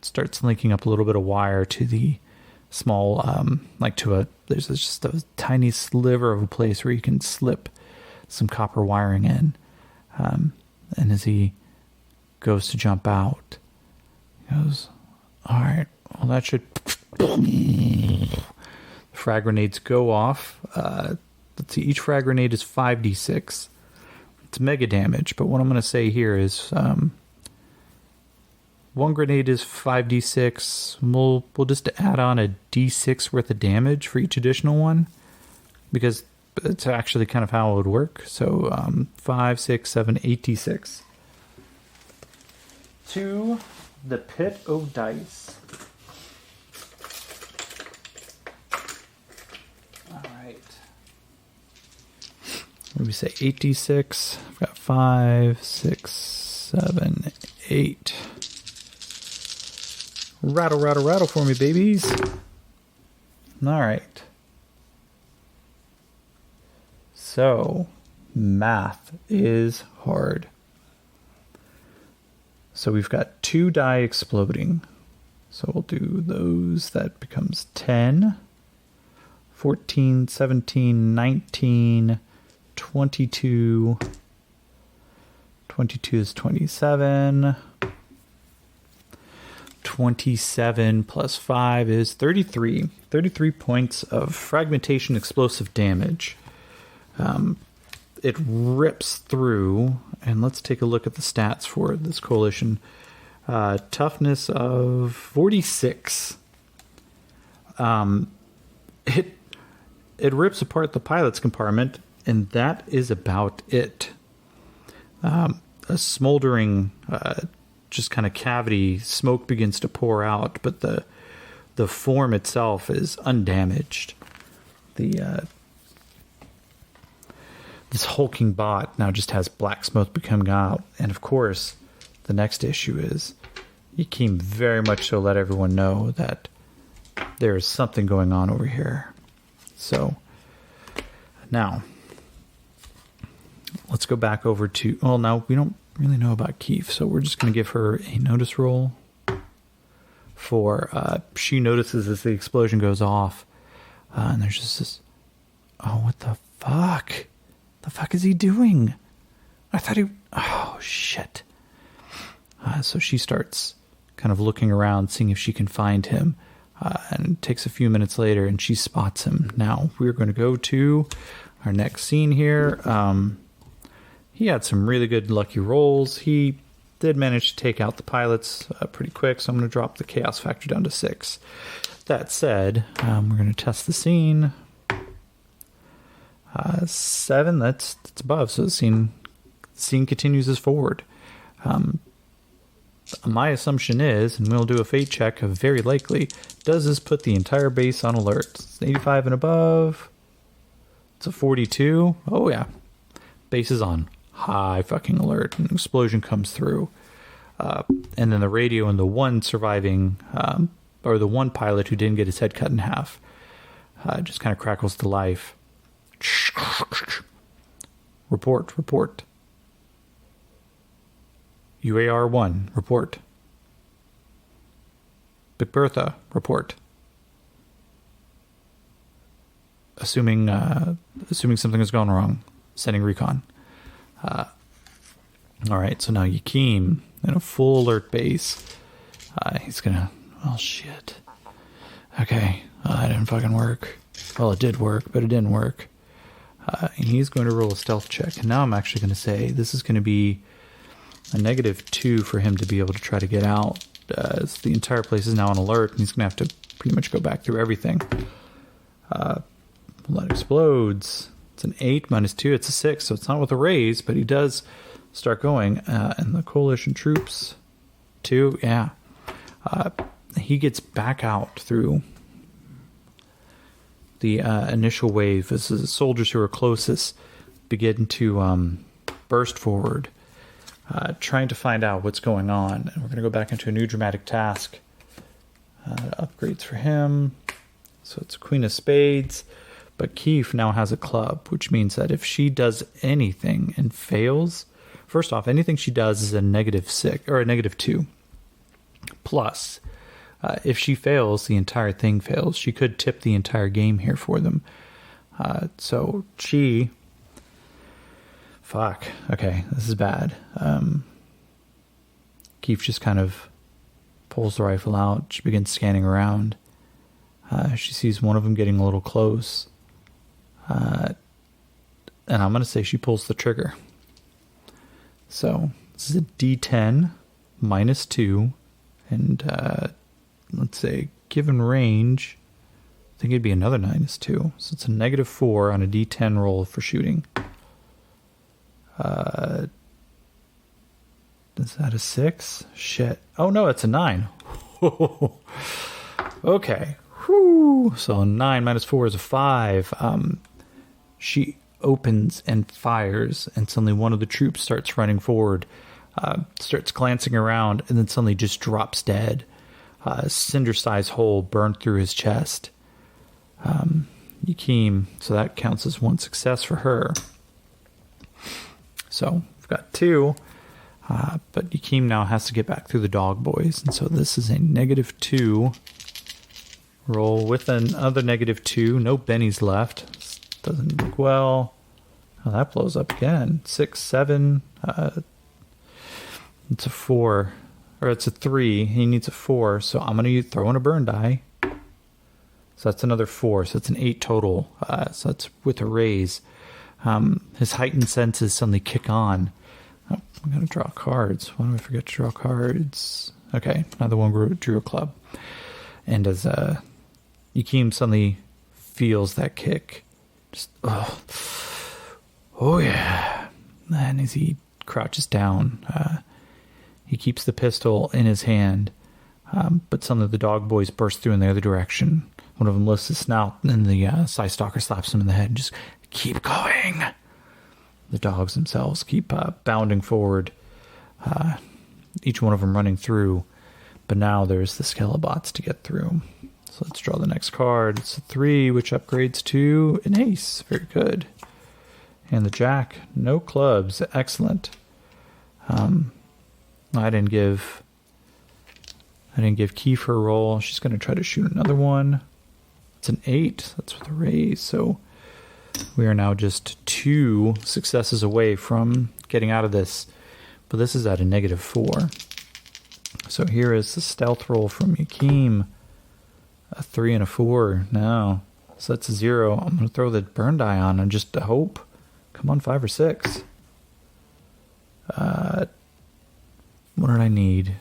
starts linking up a little bit of wire to the small, there's just a tiny sliver of a place where you can slip some copper wiring in. And as he goes to jump out, he goes, all right, well, that should... The frag grenades go off. Let's see, each frag grenade is 5d6. It's mega damage, but what I'm going to say here is one grenade is 5d6. We'll just add on a d6 worth of damage for each additional one, because it's actually kind of how it would work. So 5, 6, 7, 8d6. To the pit o' dice. What do we say? 8d6. I've got 5, 6, 7, 8. Rattle, rattle, rattle for me, babies. All right. So, math is hard. So we've got 2 die exploding. So we'll do those. That becomes 10, 14, 17, 19... 22. 22 is 27. 27 plus 5 is 33. 33 points of fragmentation explosive damage. It rips through, and let's take a look at the stats for this coalition. Toughness of 46. It rips apart the pilot's compartment, and that is about it. A smoldering, just kind of cavity, smoke begins to pour out, but the form itself is undamaged. This hulking bot now just has black smoke coming out, and of course, the next issue is Yakeem very much so let everyone know that there is something going on over here. So now, let's go back over to... Well, now we don't really know about Keefe, so we're just going to give her a notice roll for... she notices as the explosion goes off, and there's just this... Oh, what the fuck? The fuck is he doing? I thought he... Oh, shit. So she starts kind of looking around, seeing if she can find him, and it takes a few minutes later, and she spots him. Now, we're going to go to our next scene here. He had some really good lucky rolls. He did manage to take out the pilots pretty quick, so I'm going to drop the chaos factor down to 6. That said, we're going to test the scene. 7, that's above, so the scene continues as forward. My assumption is, and we'll do a fate check of very likely, does this put the entire base on alert? It's 85 and above. It's a 42. Oh yeah. Base is on high fucking alert. An explosion comes through. And then the radio and the one surviving, or the one pilot who didn't get his head cut in half, just kind of crackles to life. Report. UAR 1, report. Big Bertha, report. Assuming something has gone wrong, sending recon. All right, so now Yakeem in a full alert base. He's gonna. Oh shit. Okay, that didn't fucking work. Well, it did work, but it didn't work. And he's going to roll a stealth check. And now I'm actually going to say this is going to be a -2 for him to be able to try to get out. As the entire place is now on alert, and he's going to have to pretty much go back through everything. That explodes. It's an 8 minus 2. It's a 6, so it's not with a raise, but he does start going. And the coalition troops, 2, yeah. He gets back out through the initial wave as the soldiers who are closest begin to burst forward, trying to find out what's going on. And we're going to go back into a new dramatic task. Upgrades for him. So it's Queen of Spades. But Keefe now has a club, which means that if she does anything and fails, first off, anything she does is a -6 or a -2. Plus, if she fails, the entire thing fails. She could tip the entire game here for them. So she... Fuck. Okay, this is bad. Keefe just kind of pulls the rifle out. She begins scanning around. She sees one of them getting a little close. And I'm going to say she pulls the trigger. So this is a D10 -2. And let's say given range, I think it'd be another -2. So it's a -4 on a D10 roll for shooting. Is that a 6? Shit. Oh no, it's a 9. Okay. Whew. So 9 minus 4 is a 5. She opens and fires, and suddenly one of the troops starts running forward, starts glancing around, and then suddenly just drops dead. A cinder-sized hole burned through his chest. Yakeem, so that counts as one success for her. So we've got 2, but Yakeem now has to get back through the dog boys, and so this is a -2 roll with another -2. No bennies left. This doesn't look well. Oh, that blows up again. 6, 7. It's a 4, or it's a 3. He needs a 4, so I'm going to throw in a burn die. So that's another 4, so it's an 8 total. So that's with a raise. His heightened senses suddenly kick on. Oh, I'm going to draw cards. Why do I forget to draw cards? Okay, another one drew a club. And as Yakeem suddenly feels that kick, just, oh yeah. And as he crouches down, he keeps the pistol in his hand, but suddenly the dog boys burst through in the other direction. One of them lifts his snout, and the Psy Stalker slaps him in the head and just, keep going. The dogs themselves keep bounding forward, each one of them running through, but now there's the Skelebots to get through. So let's draw the next card. It's a 3, which upgrades to an ace. Very good. And the Jack, no clubs. Excellent. I didn't give Keefe her roll. She's going to try to shoot another one. It's an 8. That's with a raise. So we are now just 2 successes away from getting out of this. But this is at a -4. So here is the stealth roll from Yakeem. A 3 and a 4. No. So that's a 0. I'm going to throw the burn die on and just hope. Come on, 5 or 6. What did I need?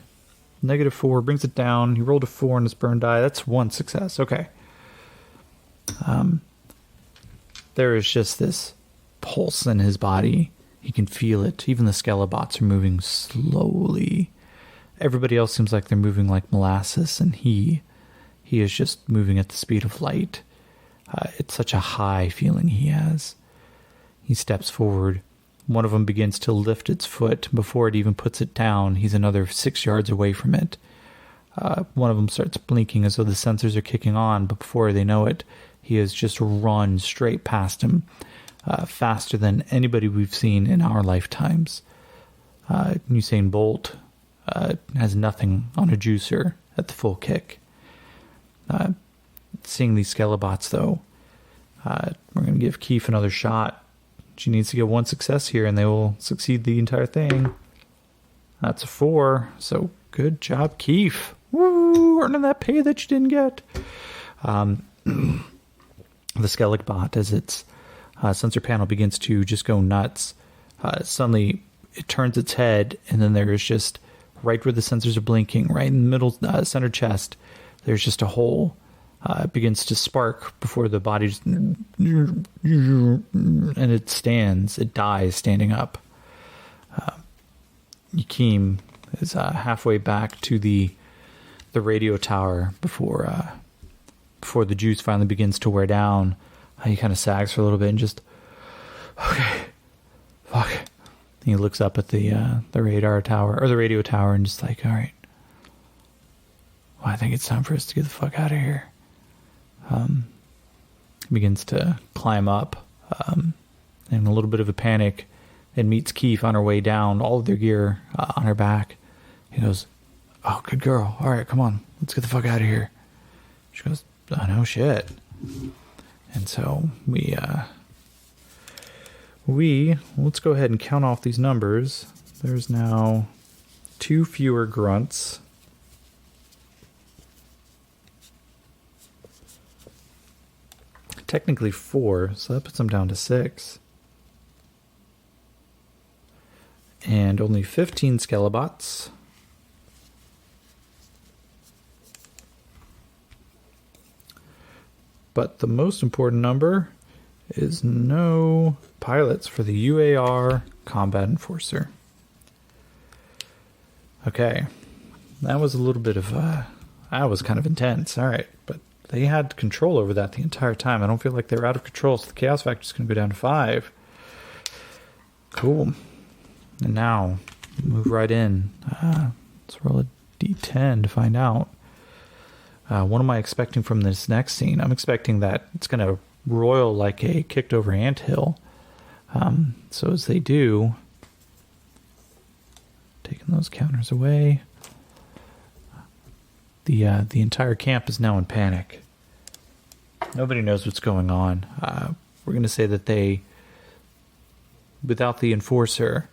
-4 brings it down. He rolled a 4 on his burn die. That's 1 success. Okay. There is just this pulse in his body. He can feel it. Even the Skelebots are moving slowly. Everybody else seems like they're moving like molasses, and he is just moving at the speed of light. It's such a high feeling he has. He steps forward. One of them begins to lift its foot. Before it even puts it down, he's another 6 yards away from it. One of them starts blinking as though the sensors are kicking on, but before they know it, he has just run straight past him, faster than anybody we've seen in our lifetimes. Usain Bolt has nothing on a juicer at the full kick. Seeing these Skelebots, though, we're going to give Keith another shot. She needs to get 1 success here, and they will succeed the entire thing. That's a 4, so good job, Keith. Woo! Earning that pay that you didn't get. The Skelebot, as its sensor panel begins to just go nuts, suddenly it turns its head, and then there is just, right where the sensors are blinking, right in the middle center chest, there's just a hole. It begins to spark before the body just, and it dies standing up. Yakeem is halfway back to the radio tower before the juice finally begins to wear down. He kind of sags for a little bit and just, okay, fuck. And he looks up at the radar tower, or the radio tower, and just like, all right, well, I think it's time for us to get the fuck out of here. Begins to climb up, in a little bit of a panic, and meets Keith on her way down, all of their gear on her back. He goes, oh, good girl. All right, come on. Let's get the fuck out of here. She goes, oh, no shit. And so let's go ahead and count off these numbers. There's now 2 fewer grunts. Technically 4, so that puts them down to 6. And only 15 Skelebots. But the most important number is no pilots for the UAR Combat Enforcer. Okay, that was a little bit of that was kind of intense. All right, but they had control over that the entire time. I don't feel like they were out of control, so the chaos factor is going to go down to 5. Cool. And now, move right in. Let's roll a d10 to find out. What am I expecting from this next scene? I'm expecting that it's going to roil like a kicked over anthill. So as they do, taking those counters away, the entire camp is now in panic. Nobody knows what's going on. We're going to say that without the enforcer,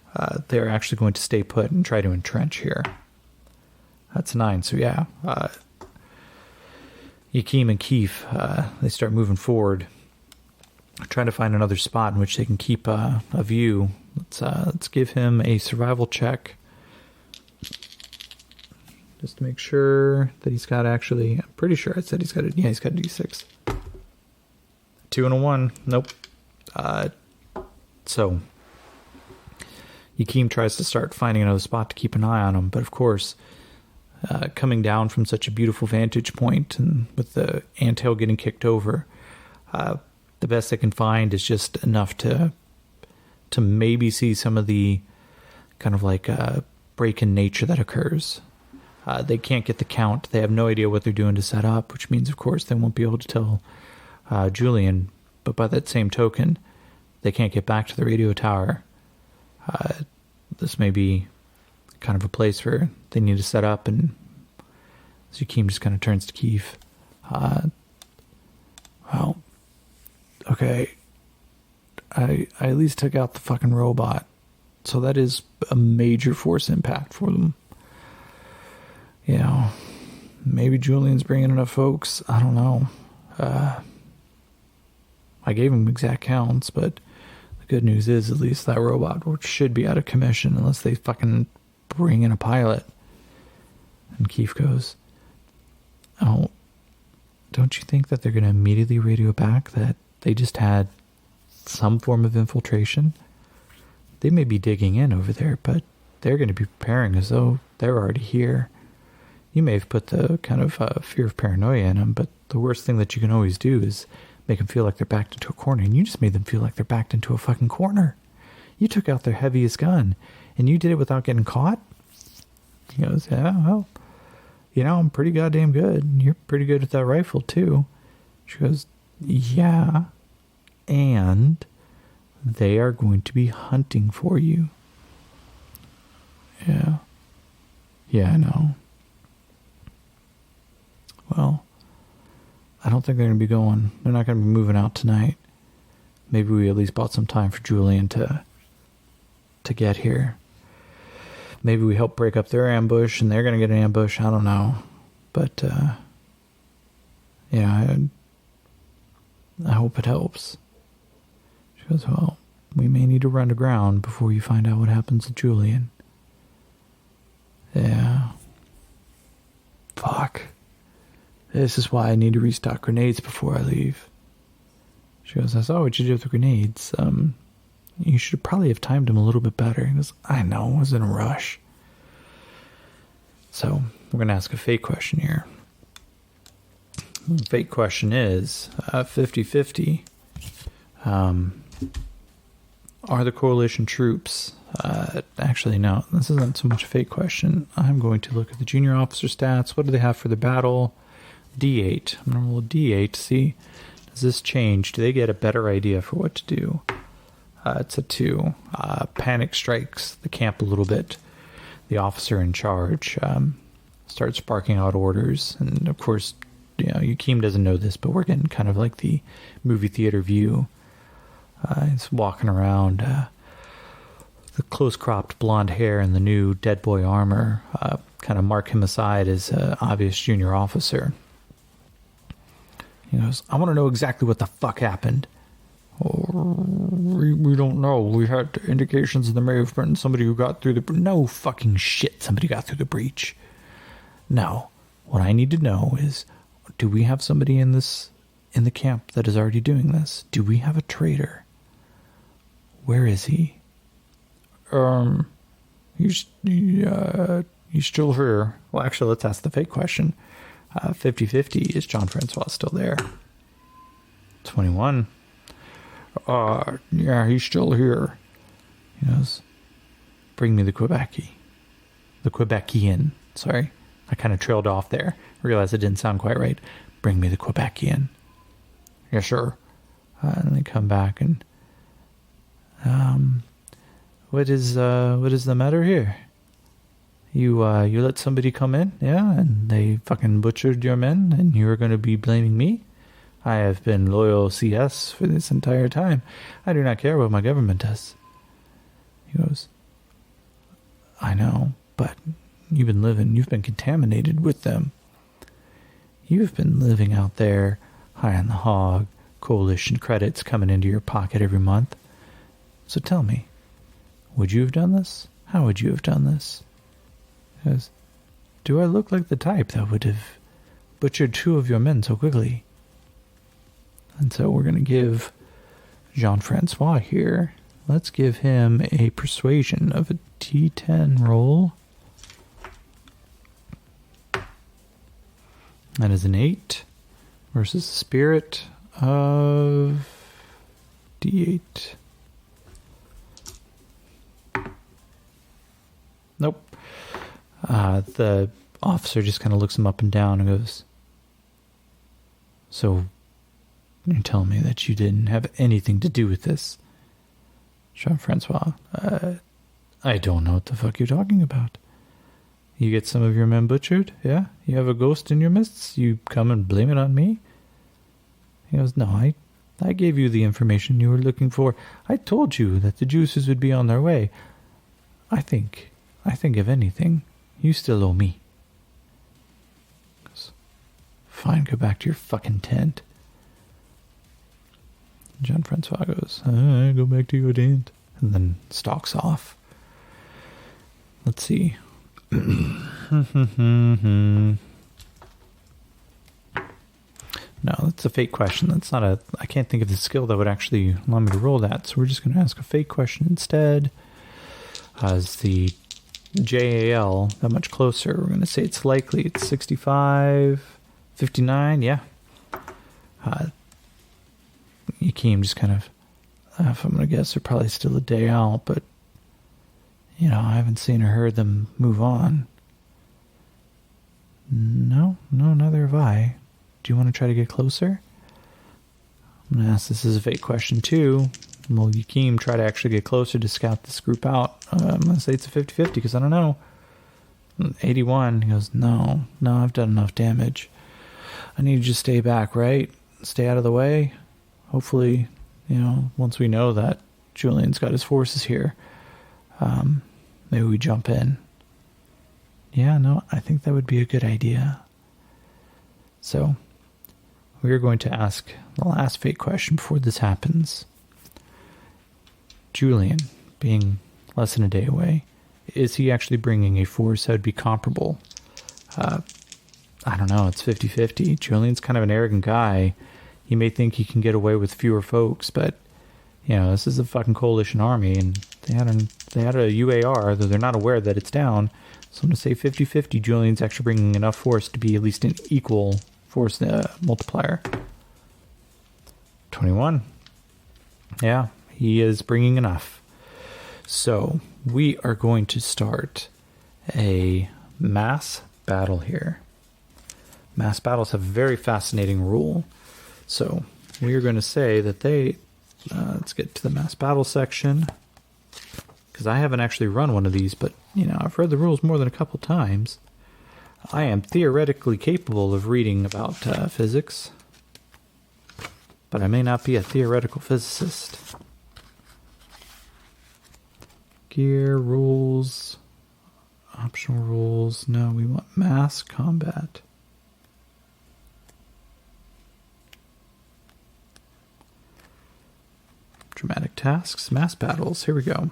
they're actually going to stay put and try to entrench here. That's 9. So yeah, Yakeem and Keith, they start moving forward, trying to find another spot in which they can keep a view. Let's give him a survival check, just to make sure that he's got I'm pretty sure I said he's got he's got a D6. 2 and a 1. Nope. So Yakeem tries to start finding another spot to keep an eye on him, but of course, coming down from such a beautiful vantage point and with the anthill getting kicked over, the best they can find is just enough to maybe see some of the kind of like break in nature that occurs. They can't get the count. They have no idea what they're doing to set up, which means, of course, they won't be able to tell Julian. But by that same token, they can't get back to the radio tower. This may be kind of a place where they need to set up, and Yakeem just kind of turns to Keith. Well, okay, I at least took out the fucking robot, so that is a major force impact for them. You know, maybe Julian's bringing enough folks. I don't know. I gave him exact counts, but the good news is at least that robot, which should be out of commission unless they fucking bring in a pilot. And Keith goes, oh, don't you think that they're going to immediately radio back that they just had some form of infiltration? They may be digging in over there, but they're going to be preparing as though they're already here. You may have put the kind of fear of paranoia in them, but the worst thing that you can always do is make them feel like they're backed into a corner, and you just made them feel like they're backed into a fucking corner. You took out their heaviest gun, and you did it without getting caught? He goes, yeah, well, I'm pretty goddamn good. You're pretty good at that rifle, too. She goes, yeah, and they are going to be hunting for you. Yeah. Yeah, I know. Well, I don't think they're going to be going. They're not going to be moving out tonight. Maybe we at least bought some time for Julian to get here. Maybe we help break up their ambush and they're going to get an ambush. I don't know. But, yeah, I hope it helps. She goes, well, we may need to run to ground before you find out what happens to Julian. Yeah. Fuck. This is why I need to restock grenades before I leave. She goes, I saw what you did with the grenades. You should probably have timed them a little bit better. He goes, I know, I was in a rush. So, we're going to ask a fake question here. The fake question is, 50-50. Are the coalition troops... actually, no, this isn't so much a fake question. I'm going to look at the junior officer stats. What do they have for the battle? D8. I'm going to roll D8 to see, does this change? Do they get a better idea for what to do? It's a 2. Panic strikes the camp a little bit. The officer in charge starts barking out orders. And, of course, Yakeem doesn't know this, but we're getting kind of like the movie theater view. He's walking around... the close-cropped blonde hair and the new dead boy armor kind of mark him aside as an obvious junior officer. He goes, I want to know exactly what the fuck happened. Oh, we don't know. We had indications there may have been somebody who got through the... No fucking shit, somebody got through the breach. No. What I need to know is, do we have somebody in the camp that is already doing this? Do we have a traitor? Where is he? He's still here. Well, actually, let's ask the fake question. 50-50, is John Francois still there? 21. Yeah, he's still here. He goes, bring me the Quebecy. The Quebecian. Sorry. I kind of trailed off there. Realized it didn't sound quite right. Bring me the Quebecian. Yeah, sure. And they come back and... What is the matter here? You let somebody come in, yeah, and they fucking butchered your men, and you're going to be blaming me? I have been loyal CS for this entire time. I do not care what my government does. He goes, I know, but you've been contaminated with them. You've been living out there, high on the hog, coalition credits coming into your pocket every month. So tell me, would you have done this? How would you have done this? Because, do I look like the type that would have butchered 2 of your men so quickly? And so we're going to give Jean-Francois here, let's give him a persuasion of a D10 roll. That is an 8 versus a spirit of D8. Nope. The officer just kind of looks him up and down and goes, so you're telling me that you didn't have anything to do with this? Jean-Francois, I don't know what the fuck you're talking about. You get some of your men butchered, yeah? You have a ghost in your midst, you come and blame it on me? He goes, no, I gave you the information you were looking for. I told you that the juices would be on their way. I think if anything, you still owe me. Goes, fine, go back to your fucking tent. Jean-Francois goes, go back to your tent. And then stalks off. Let's see. No, that's a fake question. That's not a... I can't think of the skill that would actually allow me to roll that. So we're just going to ask a fake question instead. Is the JAL that much closer? We're going to say it's likely. It's 65, 59. Yeah. Yakeem just kind of... if I'm going to guess, they're probably still a day out. But, you know, I haven't seen or heard them move on. No, neither have I. Do you want to try to get closer? I'm going to ask this as a fake question too. Will Yakeem try to actually get closer to scout this group out? I'm going to say it's a 50-50 because I don't know. 81. He goes, no, I've done enough damage. I need to just stay back, right? Stay out of the way. Hopefully, you know, once we know that Julian's got his forces here, maybe we jump in. Yeah, no, I think that would be a good idea. So, we are going to ask the last fake question before this happens. Julian, being less than a day away, is he actually bringing a force that would be comparable? I don't know, it's 50-50. Julian's kind of an arrogant guy. He may think he can get away with fewer folks, but, you know, this is a fucking coalition army, and they had a UAR, though they're not aware that it's down. So I'm going to say 50-50. Julian's actually bringing enough force to be at least an equal force multiplier. 21. Yeah, he is bringing enough. So we are going to start a mass battle here. Mass battles have a very fascinating rule. So we are going to say that they... let's get to the mass battle section. Because I haven't actually run one of these, but, you know, I've read the rules more than a couple times. I am theoretically capable of reading about physics, but I may not be a theoretical physicist. Gear, rules, optional rules. No, we want mass combat. Dramatic tasks, mass battles. Here we go.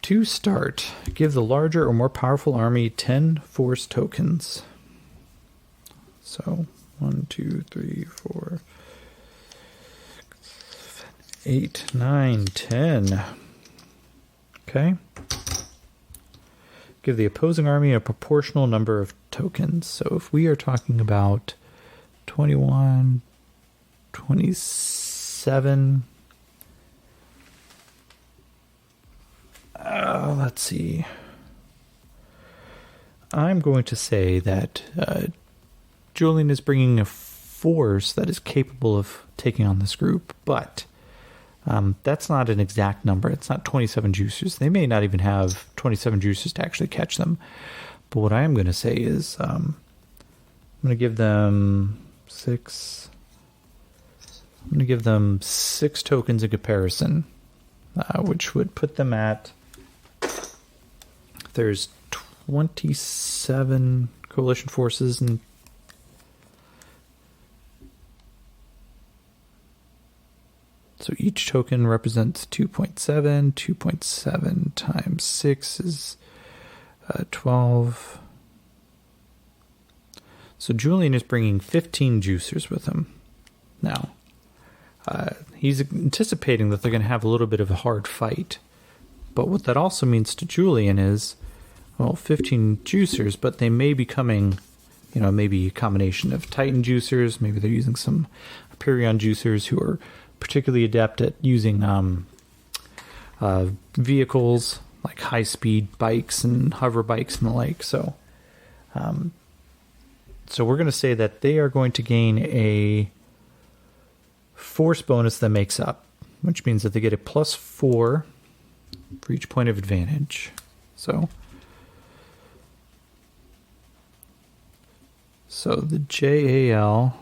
To start, give the larger or more powerful army 10 force tokens. So, 1, 2, 3, 4, 8, 9, 10. Okay. Give the opposing army a proportional number of tokens. So if we are talking about 21, 27... let's see. I'm going to say that Julian is bringing a force that is capable of taking on this group, but that's not an exact number. It's not 27 juicers. They may not even have 27 juicers to actually catch them. But what I am going to say is I'm going to give them 6. I'm going to give them 6 tokens in comparison, which would put them at... There's 27 coalition forces, and so each token represents 2.7. 2.7 times 6 is 12. So Julian is bringing 15 juicers with him. Now, he's anticipating that they're going to have a little bit of a hard fight. But what that also means to Julian is, well, 15 juicers, but they may be coming, you know, maybe a combination of Titan juicers. Maybe they're using some Hyperion juicers who are particularly adept at using vehicles like high-speed bikes and hover bikes and the like. So we're going to say that they are going to gain a force bonus that makes up, which means that they get a +4 for each point of advantage. So the JAL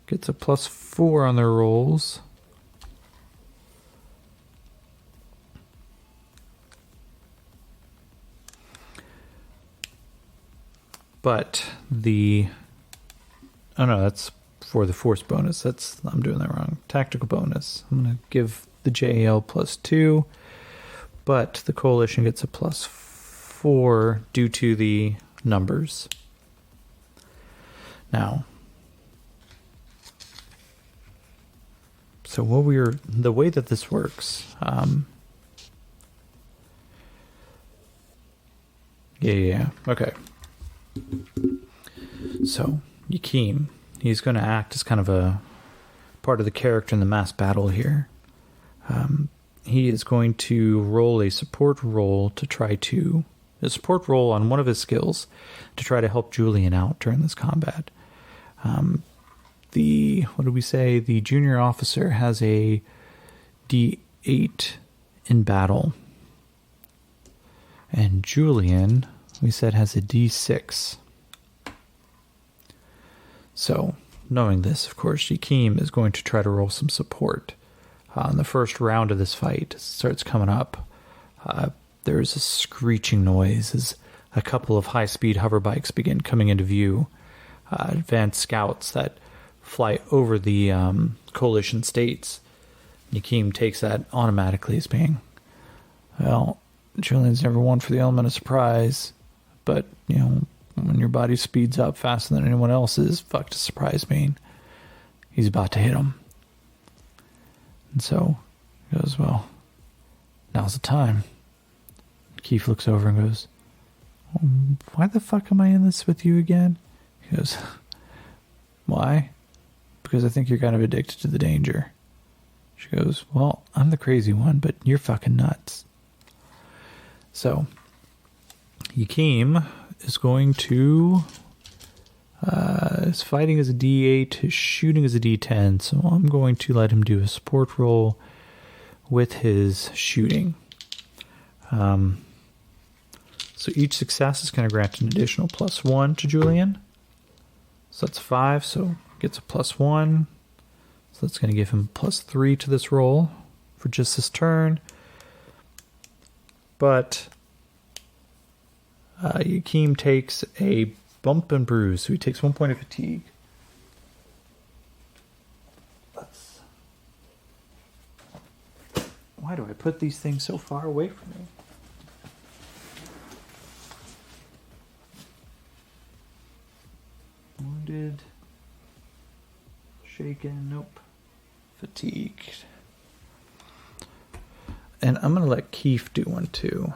gets a +4 on their rolls. But oh no, that's for the force bonus. I'm doing that wrong. Tactical bonus. I'm going to give the JAL +2, but the coalition gets a +4 4 due to the numbers. Now, so the way that this works, okay. So, Yakeem, he's going to act as kind of a part of the character in the mass battle here. He is going to roll a support roll on one of his skills to try to help Julian out during this combat. The junior officer has a D8 in battle. And Julian, we said, has a D6. So, knowing this, of course, Yakeem is going to try to roll some support. In the first round of this fight, as it starts coming up, there's a screeching noise as a couple of high-speed hover bikes begin coming into view. Advanced scouts that fly over the coalition states. Yakeem takes that automatically as being, well, Julian's never one for the element of surprise, but, when your body speeds up faster than anyone else's, fuck does surprise mean? He's about to hit him. And so he goes, well, now's the time. Keith looks over and goes, why the fuck am I in this with you again? He goes, why? Because I think you're kind of addicted to the danger. She goes, well, I'm the crazy one, but you're fucking nuts. So, Yakeem is going to... his fighting is a D8, his shooting is a D10, so I'm going to let him do a support roll with his shooting. So each success is going to grant an additional +1 to Julian. So that's 5, so gets a +1. So that's going to give him +3 to this roll for just this turn. But Yakeem takes a bump and bruise, so he takes 1 point of fatigue. Why do I put these things so far away from me? Wounded. Shaken. Nope. Fatigued. And I'm going to let Keith do one too.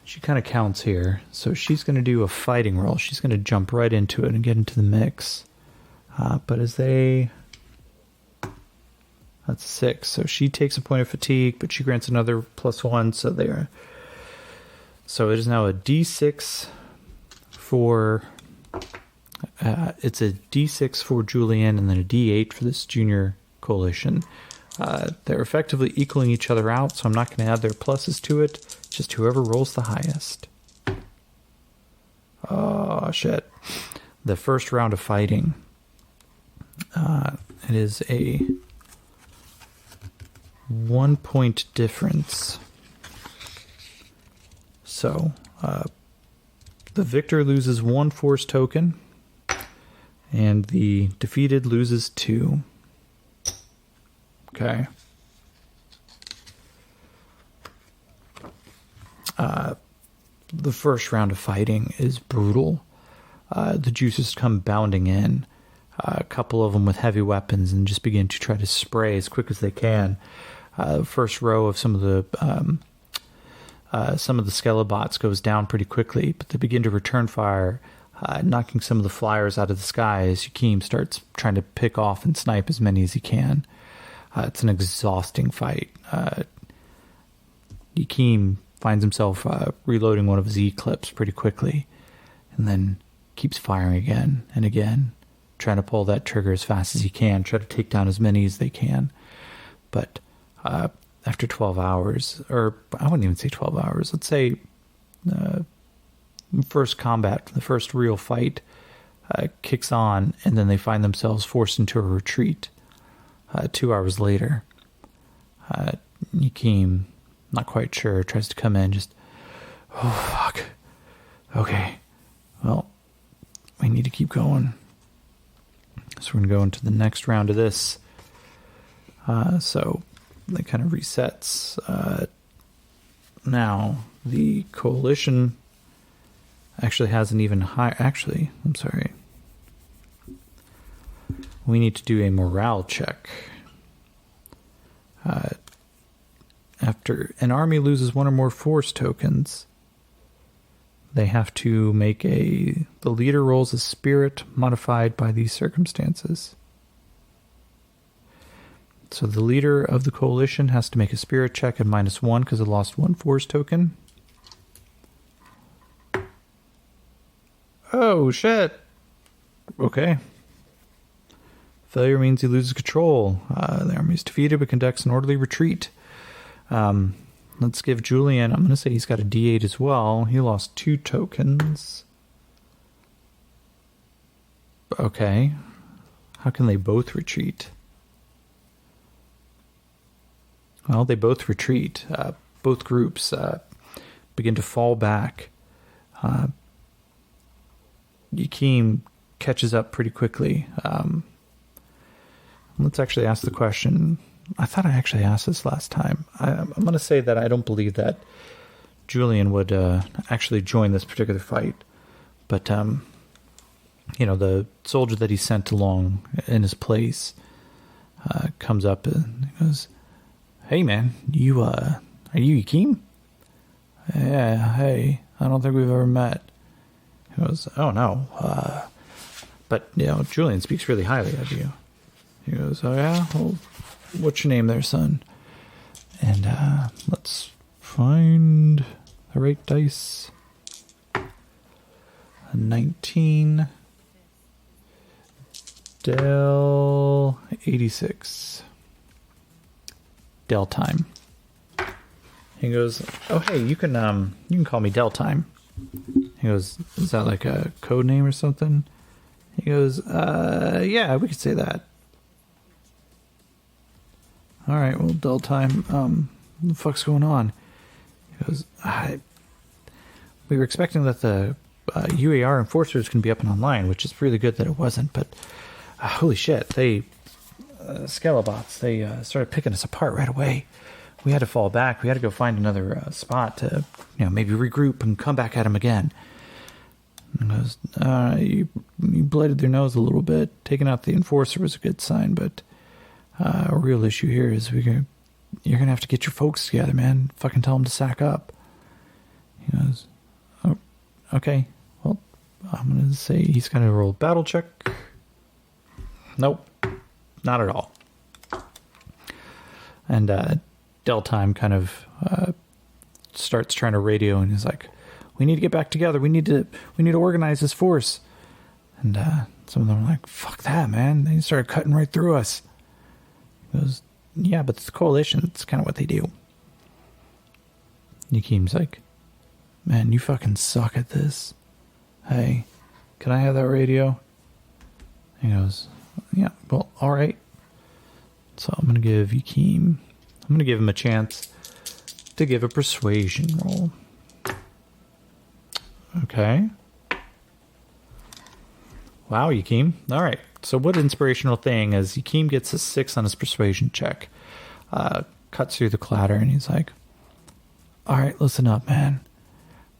She kind of counts here. So she's going to do a fighting roll. She's going to jump right into it and get into the mix. But that's 6. So she takes a point of fatigue, but she grants another +1. So it is now a D6 for... it's a D6 for Julian and then a D8 for this junior coalition. They're effectively equaling each other out, so I'm not going to add their pluses to it. Just whoever rolls the highest. Oh, shit. The first round of fighting. It is a 1 point difference. So, the victor loses 1 force token, and the defeated loses 2. Okay. The first round of fighting is brutal. The juices come bounding in. A couple of them with heavy weapons and just begin to try to spray as quick as they can. The first row of some of the Skelelots goes down pretty quickly, but they begin to return fire, knocking some of the flyers out of the sky as Yakeem starts trying to pick off and snipe as many as he can. It's an exhausting fight. Yakeem finds himself reloading one of his E-clips pretty quickly, and then keeps firing again and again, trying to pull that trigger as fast as he can, try to take down as many as they can. But after 12 hours, or I wouldn't even say 12 hours, let's say first combat, the first real fight kicks on, and then they find themselves forced into a retreat 2 hours later. Yakeem, not quite sure, tries to come in, just, oh, fuck. Okay, well, we need to keep going. So we're going to go into the next round of this. So It kind of resets. Now, the coalition actually has an even higher... Actually, I'm sorry. We need to do a morale check. After an army loses one or more force tokens, they have to make the leader rolls a spirit modified by these circumstances. So the leader of the coalition has to make a spirit check at -1 because it lost 1 force token. Oh, shit. Okay. Failure means he loses control. The army is defeated but conducts an orderly retreat. Let's give Julian, I'm going to say he's got a D8 as well. He lost 2 tokens. Okay. How can they both retreat? Well, they both retreat. Both groups begin to fall back. Yakeem catches up pretty quickly. Let's actually ask the question. I thought I actually asked this last time. I'm going to say that I don't believe that Julian would actually join this particular fight. But, the soldier that he sent along in his place comes up and goes, "Hey, man, are you Yakeem?" "Yeah, hey, I don't think we've ever met." He goes, "Oh, no. But, Julian speaks really highly of you." He goes, "Oh, yeah? Well, what's your name there, son?" And let's find the right dice. A 19. Del 86. Del time. He goes, "Oh, hey, you can call me Del time." He goes, "Is that like a code name or something?" He goes, "Yeah, we could say that." "All right, well, Del time, what the fuck's going on?" He goes, "We were expecting that the UAR enforcers can be up and online, which is really good that it wasn't, but holy shit, they, Scalabots, they started picking us apart right away. We had to fall back. We had to go find another spot to, maybe regroup and come back at them again." And he goes, you blooded their nose a little bit. Taking out the enforcer was a good sign, but a real issue here is you're going to have to get your folks together, man. Fucking tell them to sack up." He goes, "Oh, okay. Well, I'm going to say he's going to roll a battle check." Nope. Not at all. And Del Time kind of starts trying to radio, and he's like, "We need to get back together. We need to organize this force." And some of them are like, "Fuck that, man." They started cutting right through us. He goes, "Yeah, but it's the coalition. It's kind of what they do." Yakeem's like, "Man, you fucking suck at this. Hey, can I have that radio?" He goes, "Yeah, well, all right." So I'm going to give Yakeem, I'm going to give him a chance to give a persuasion roll. Okay. Wow, Yakeem. All right. So what inspirational thing is Yakeem gets a 6 on his persuasion check. Cuts through the clatter, and he's like, "All right, listen up, man.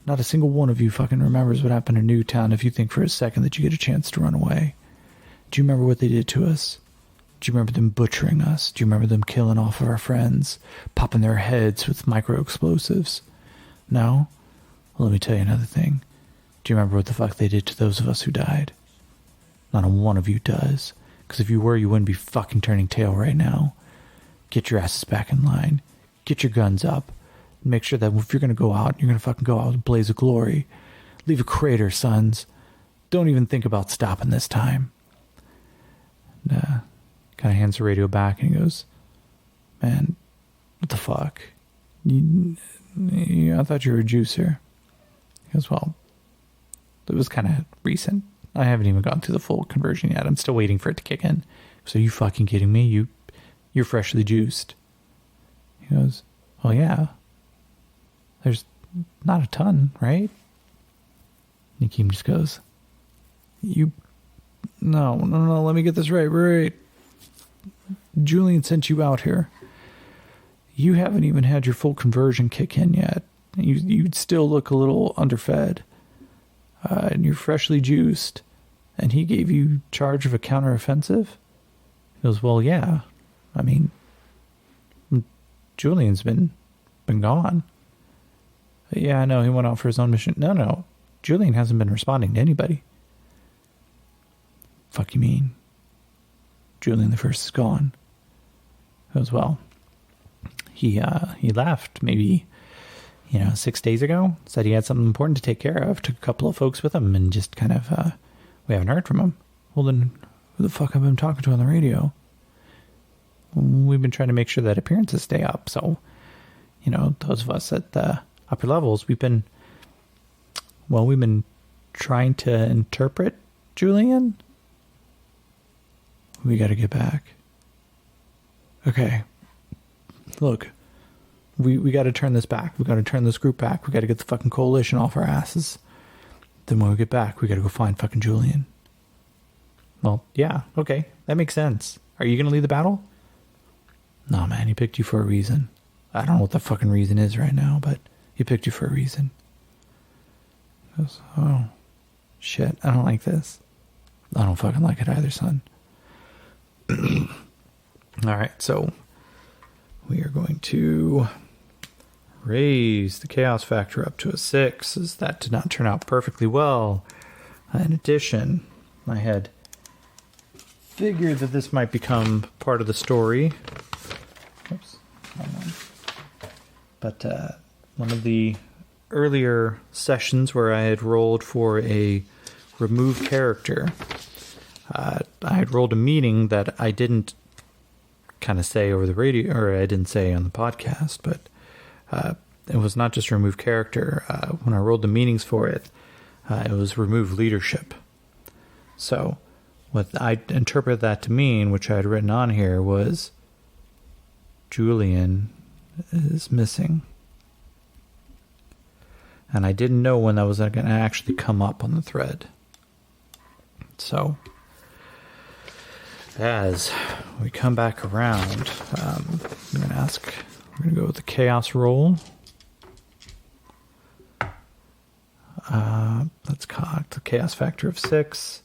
Not a single one of you fucking remembers what happened in Newtown if you think for a second that you get a chance to run away. Do you remember what they did to us? Do you remember them butchering us? Do you remember them killing off of our friends, popping their heads with micro explosives? No? Well, let me tell you another thing. Do you remember what the fuck they did to those of us who died? Not a one of you does. Because if you were, you wouldn't be fucking turning tail right now. Get your asses back in line. Get your guns up. Make sure that if you're going to go out, you're going to fucking go out with a blaze of glory. Leave a crater, sons. Don't even think about stopping this time." And, kind of hands the radio back, and he goes, "Man, what the fuck? I thought you were a juicer." He goes, "Well, it was kind of recent. I haven't even gone through the full conversion yet. I'm still waiting for it to kick in." "So you fucking kidding me? You're freshly juiced." He goes, "Well, yeah. There's not a ton, right?" Yakeem just goes, No, let me get this right. Julian sent you out here. You haven't even had your full conversion kick in yet. You'd still look a little underfed. And you're freshly juiced. And he gave you charge of a counteroffensive? He goes, well, yeah. I mean, Julian's been gone. Yeah, I know. He went out for his own mission. No. Julian hasn't been responding to anybody. Fuck you mean? Julian the First is gone. He goes, well, he left maybe, 6 days ago. Said he had something important to take care of. Took a couple of folks with him and just kind of, we haven't heard from him. Well, then who the fuck have I been talking to on the radio? We've been trying to make sure that appearances stay up. So, those of us at the upper levels, we've been trying to interpret Julian. We got to get back. Okay. Look, we got to turn this back. We got to turn this group back. We got to get the fucking coalition off our asses. Then when we get back, we got to go find fucking Julian. Well, yeah, okay. That makes sense. Are you going to lead the battle? No, man, he picked you for a reason. I don't know what the fucking reason is right now, but he picked you for a reason. He goes, oh, shit, I don't like this. I don't fucking like it either, son. All right, so we are going to raise the chaos factor up to a 6, as that did not turn out perfectly well. In addition, I had figured that this might become part of the story. Oops, but one of the earlier sessions where I had rolled for a remove character, I had rolled a meaning that I didn't kind of say over the radio, or I didn't say on the podcast, but it was not just remove character. When I rolled the meanings for it, it was remove leadership. So what I interpret that to mean, which I had written on here, was Julian is missing. And I didn't know when that was going to actually come up on the thread. So as we come back around, I'm going to go with the chaos roll. That's cocked. The chaos factor of 6.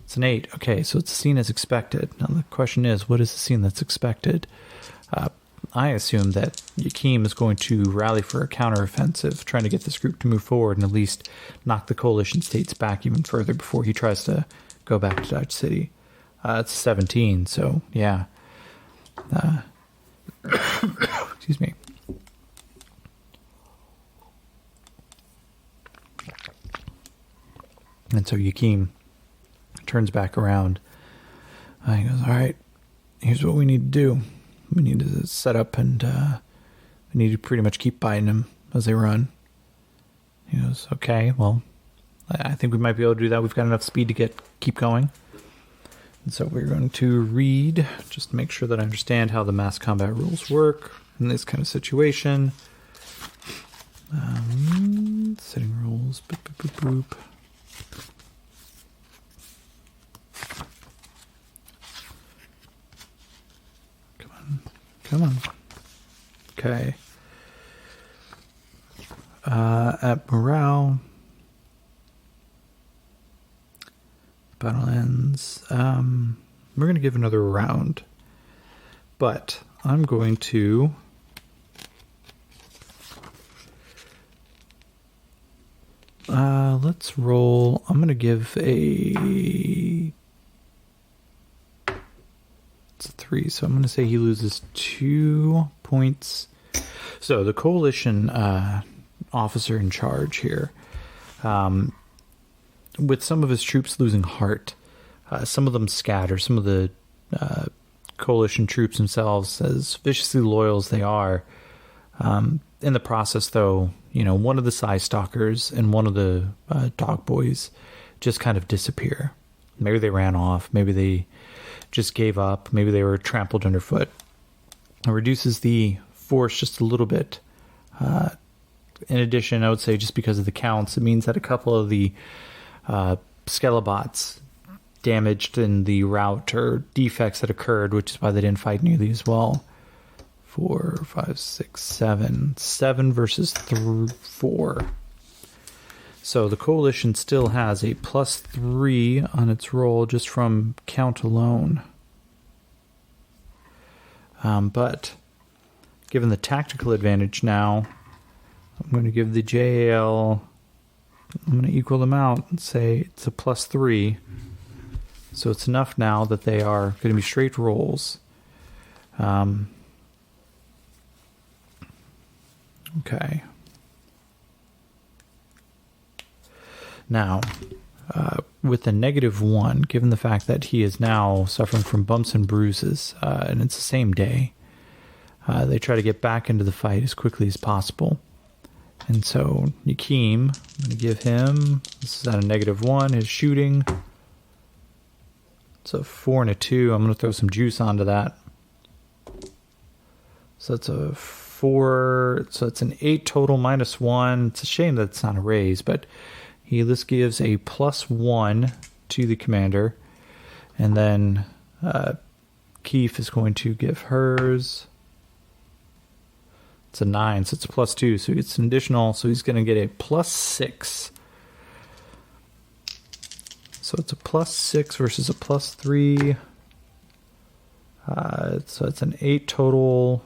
It's an 8. Okay, so it's a scene as expected. Now the question is, what is the scene that's expected? I assume that Yakim is going to rally for a counteroffensive, trying to get this group to move forward and at least knock the coalition states back even further before he tries to go back to Dodge City. It's 17, so yeah. Excuse me. And so Yakim turns back around. He goes, all right, here's what we need to do. We need to set up and we need to pretty much keep biting them as they run. He goes, okay, well, I think we might be able to do that. We've got enough speed to keep going. And so we're going to read, just to make sure that I understand how the mass combat rules work in this kind of situation. Setting rules. Boop, boop, boop, boop. Come on. Okay. At morale, battle ends. We're going to give another round, but I'm going to let's roll. I'm going to give it's a 3, so I'm going to say he loses 2 points. So the coalition officer in charge here, with some of his troops losing heart, some of them scatter. Some of the coalition troops themselves, as viciously loyal as they are, in the process, though, one of the Psy Stalkers and one of the dog boys just kind of disappear. Maybe they ran off. Maybe they just gave up. Maybe they were trampled underfoot. It reduces the force just a little bit. In addition, I would say just because of the counts, it means that a couple of the Skelebats damaged in the route or defects that occurred, which is why they didn't fight nearly as well. 4, 5, 6, 7. 7 versus 4. So the coalition still has a +3 on its roll just from count alone. But given the tactical advantage now, I'm going to give the JAL, I'm going to equal them out and say it's a +3. So it's enough now that they are going to be straight rolls. Okay. Now, with the -1, given the fact that he is now suffering from bumps and bruises, and it's the same day, they try to get back into the fight as quickly as possible. And so, Yakeem, I'm going to give him, this is at a -1, his shooting. It's a 4 and a 2. I'm going to throw some juice onto that. So that's a 4, so it's an 8 total -1. It's a shame that it's not a raise, but this gives a +1 to the commander. And then Keefe is going to give hers. It's a 9, so it's a +2. So it's an additional, so he's going to get a +6. So it's a +6 versus a +3. So it's an 8 total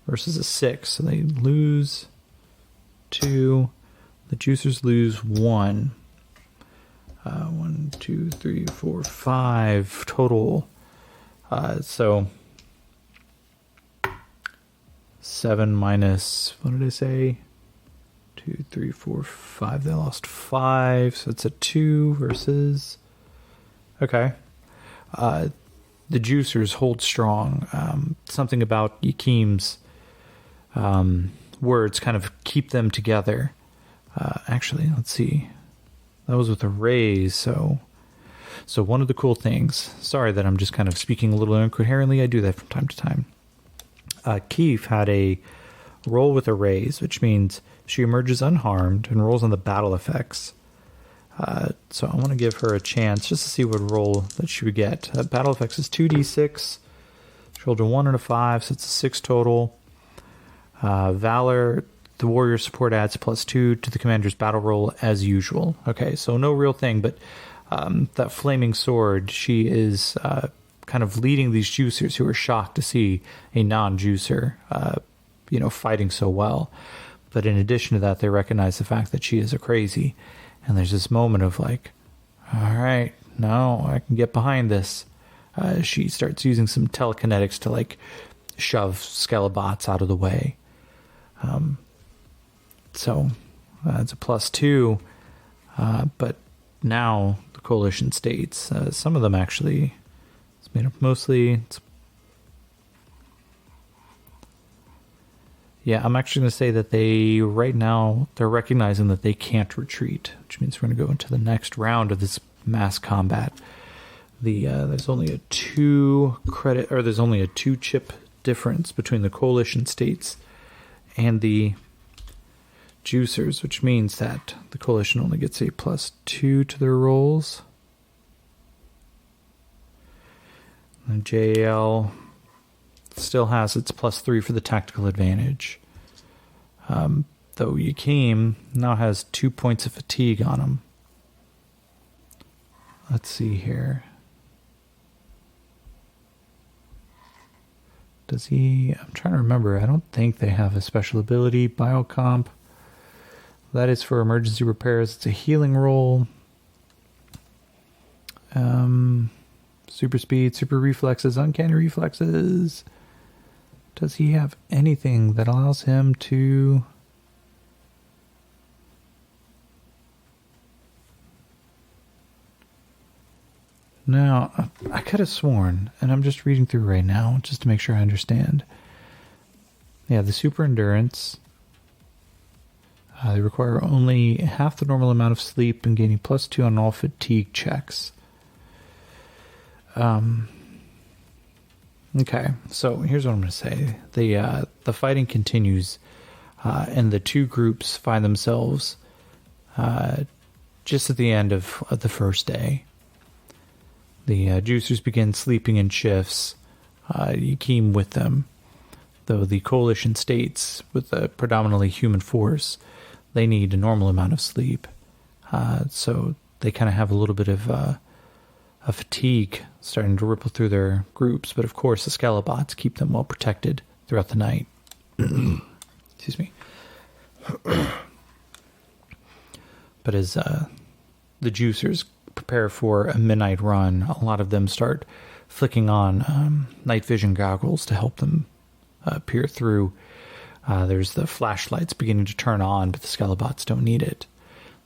versus a 6. So they lose 2. The juicers lose 1. 1, 2, 3, 4, 5 total. So 7 minus, what did I say? 2, 3, 4, 5. They lost 5. So it's a 2 versus. Okay. The juicers hold strong. Something about Yakeem's words kind of keep them together. Actually, let's see. That was with a raise, so one of the cool things, sorry that I'm just kind of speaking a little incoherently, I do that from time to time. Keefe had a roll with a raise, which means she emerges unharmed and rolls on the battle effects. So I want to give her a chance just to see what roll that she would get. Battle effects is 2d6. She rolled a 1 and a 5, so it's a 6 total. Valor, the warrior support adds +2 to the commander's battle roll as usual. Okay, so no real thing, but that flaming sword, she is kind of leading these juicers who are shocked to see a non-juicer, fighting so well. But in addition to that, they recognize the fact that she is a crazy. And there's this moment of like, all right, no, I can get behind this. She starts using some telekinetics to like shove Skelebots out of the way. So it's a +2, but now the coalition states, some of them actually, it's made up mostly. I'm actually going to say that right now, they're recognizing that they can't retreat, which means we're going to go into the next round of this mass combat. There's only a 2 chip difference between the coalition states and the juicers, which means that the coalition only gets a +2 to their rolls. And JL still has its +3 for the tactical advantage. Though Yakeem now has 2 points of fatigue on him. Let's see here. Does he? I'm trying to remember. I don't think they have a special ability. Biocomp. That is for emergency repairs. It's a healing roll. Super speed, super reflexes, uncanny reflexes. Does he have anything that allows him to... Now, I could have sworn, and I'm just reading through right now, just to make sure I understand. Yeah, the super endurance. They require only half the normal amount of sleep and gaining +2 on all fatigue checks. Okay, so here's what I'm going to say. The fighting continues, and the two groups find themselves just at the end of the first day. The juicers begin sleeping in shifts. Yakim with them. Though the coalition states, with a predominantly human force, they need a normal amount of sleep. So they kind of have a little bit of a fatigue starting to ripple through their groups. But of course, the Scalabots keep them well protected throughout the night. Excuse me. But as the juicers prepare for a midnight run, a lot of them start flicking on night vision goggles to help them peer through. There's the flashlights beginning to turn on, but the Scalabots don't need it.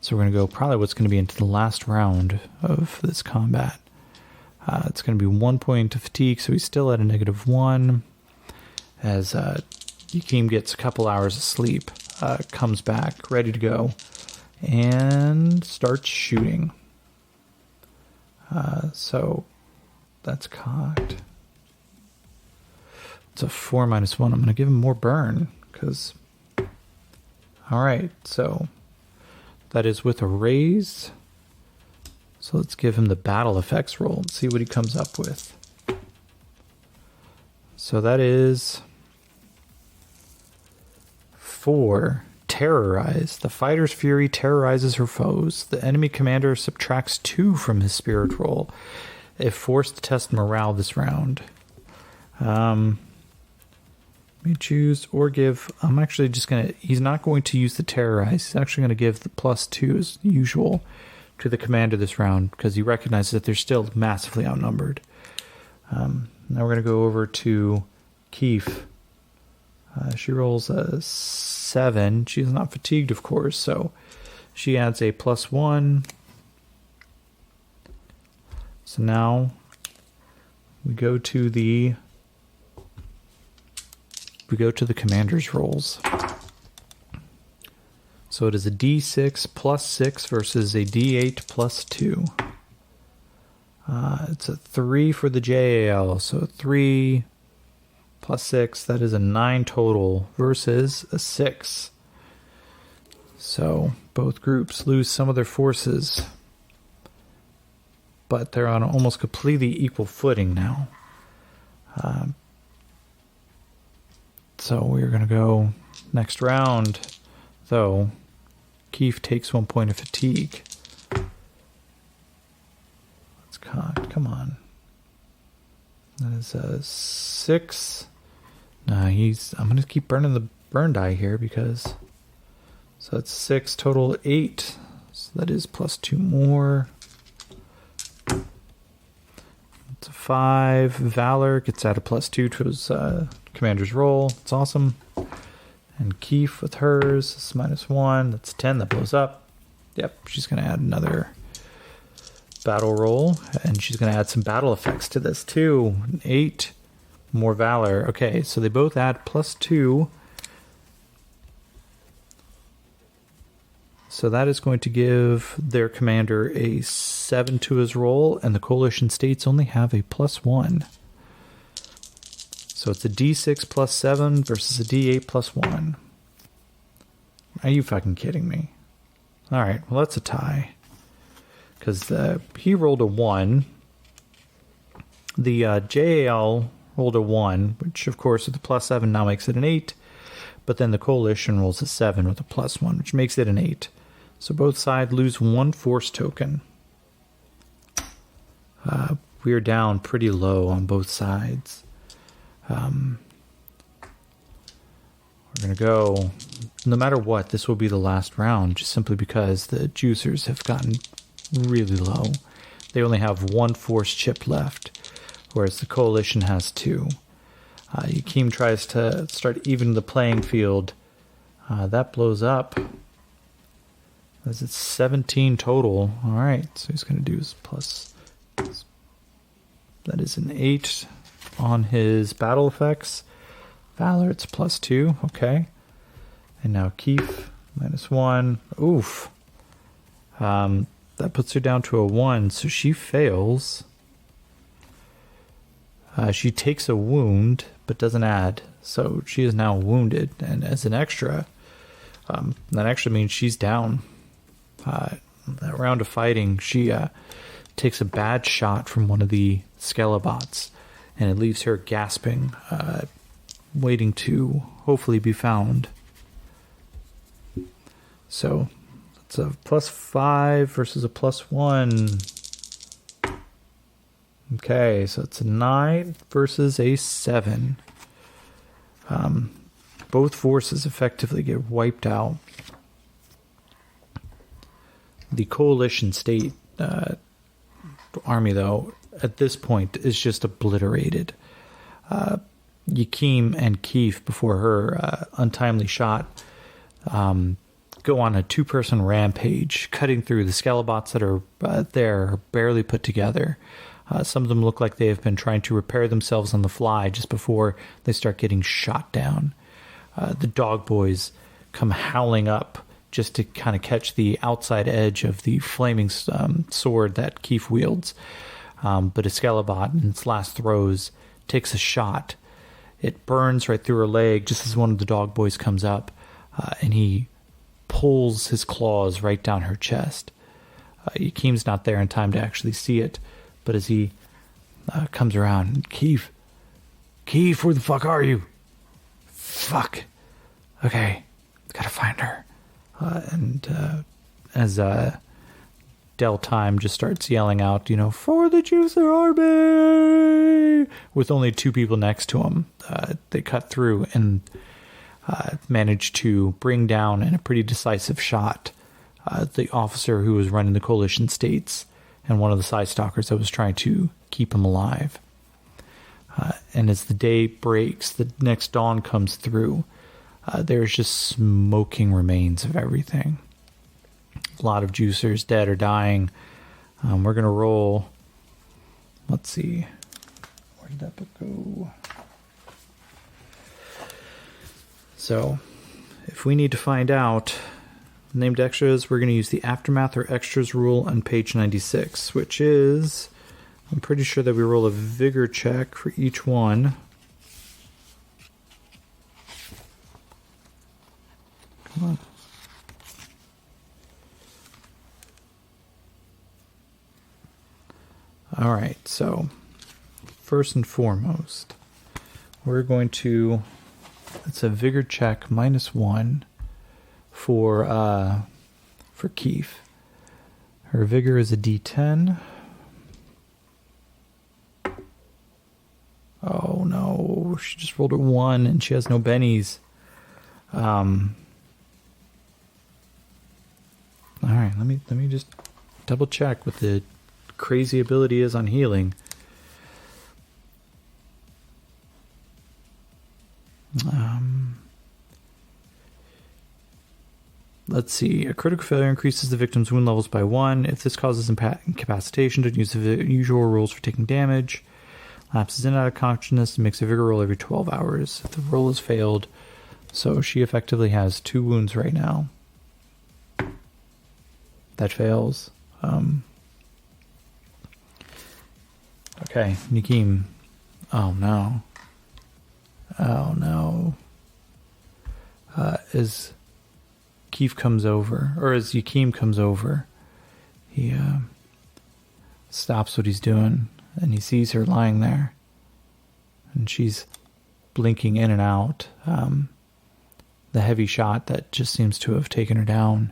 So we're going to go probably what's going to be into the last round of this combat. It's going to be 1 point of fatigue, so he's still at a -1. As Yakim gets a couple hours of sleep, comes back, ready to go, and starts shooting. So that's cocked. It's a 4 -1. I'm going to give him more burn, because... Alright, so that is with a raise. So let's give him the battle effects roll and see what he comes up with. So that is 4. Terrorize. The fighter's fury terrorizes her foes. The enemy commander subtracts 2 from his spirit roll if forced to test morale this round. May choose or give. I'm actually just going to... He's not going to use the terrorize. He's actually going to give the +2 as usual to the commander this round, because he recognizes that they're still massively outnumbered. Now we're going to go over to Keef. She rolls a 7. She's not fatigued, of course, so she adds a +1. So now we go to the commander's rolls. So it is a D6 +6 versus a D8 +2. It's a 3 for the JAL, so 3 +6, that is a 9 total versus a 6. So both groups lose some of their forces, but they're on almost completely equal footing now. So we're going to go next round, though. Keef takes 1 point of fatigue. That's cocked. Come on. That is a 6. Nah, I'm going to keep burning the burn die here because... So that's 6, total 8. So that is +2 more. It's a 5. Valor gets out a +2 to his commander's roll. It's awesome. And Keef with hers is -1. That's 10. That blows up. Yep, she's going to add another battle roll. And she's going to add some battle effects to this too. 8. More Valor. Okay, so they both add +2. So that is going to give their commander a 7 to his roll. And the coalition states only have a +1. So it's a D6 +7 versus a D8 +1. Are you fucking kidding me? All right, well, that's a tie. Because he rolled a 1. The JAL rolled a 1, which, of course, with the +7 now makes it an 8. But then the coalition rolls a 7 with a +1, which makes it an 8. So both sides lose 1 force token. We are down pretty low on both sides. We're going to go, no matter what, this will be the last round, just simply because the juicers have gotten really low. They only have 1 force chip left, whereas the coalition has 2. Yakim tries to start evening the playing field. That blows up. As it's 17 total. All right, so he's going to do his plus. That is an 8 on his battle effects. Valor, it's +2. Okay. And now Keef, -1. Oof. That puts her down to a 1, so she fails. She takes a wound, but doesn't add. So she is now wounded. And as an extra, that actually means she's down. That round of fighting, she takes a bad shot from one of the Scalabots and it leaves her gasping, waiting to hopefully be found. So it's a +5 versus a +1. Okay, so it's a 9 versus a 7. Both forces effectively get wiped out. The coalition state army, though, at this point is just obliterated. Yakim and Keith, before her untimely shot, go on a 2-person rampage, cutting through the Skelelots that are there, barely put together. Some of them look like they have been trying to repair themselves on the fly just before they start getting shot down. The dog boys come howling up just to kind of catch the outside edge of the flaming sword that Keith wields. But a Skelebot, in its last throes, takes a shot. It burns right through her leg just as one of the dog boys comes up, and he pulls his claws right down her chest. Yakim's not there in time to actually see it, but as he comes around, Keith, where the fuck are you? Fuck. Okay, gotta find her. As Del Time just starts yelling out, for the Juicer Army, with only 2 people next to him, they cut through and manage to bring down, in a pretty decisive shot, the officer who was running the coalition states and one of the side stalkers that was trying to keep him alive. And as the day breaks, the next dawn comes through. There's just smoking remains of everything. A lot of juicers dead or dying. We're going to roll. Let's see. Where did that book go? So, if we need to find out named extras, we're going to use the Aftermath or Extras rule on page 96, which is, I'm pretty sure that we roll a vigor check for each one. Come on. All right, so first and foremost, we're going to, it's a vigor check -1 for Keith. Her vigor is a D10. Oh no, she just rolled a 1 and she has no bennies. All right, let me just double check what the crazy ability is on healing. Let's see. A critical failure increases the victim's wound levels by 1. If this causes incapacitation, don't use the usual rules for taking damage. Lapses in and out of consciousness and makes a vigor roll every 12 hours. If the roll has failed, so she effectively has 2 wounds right now. That fails. Okay, Yakim. Oh no. Oh no. As Keith comes over, or as Yakim comes over, he stops what he's doing and he sees her lying there. And she's blinking in and out. The heavy shot that just seems to have taken her down,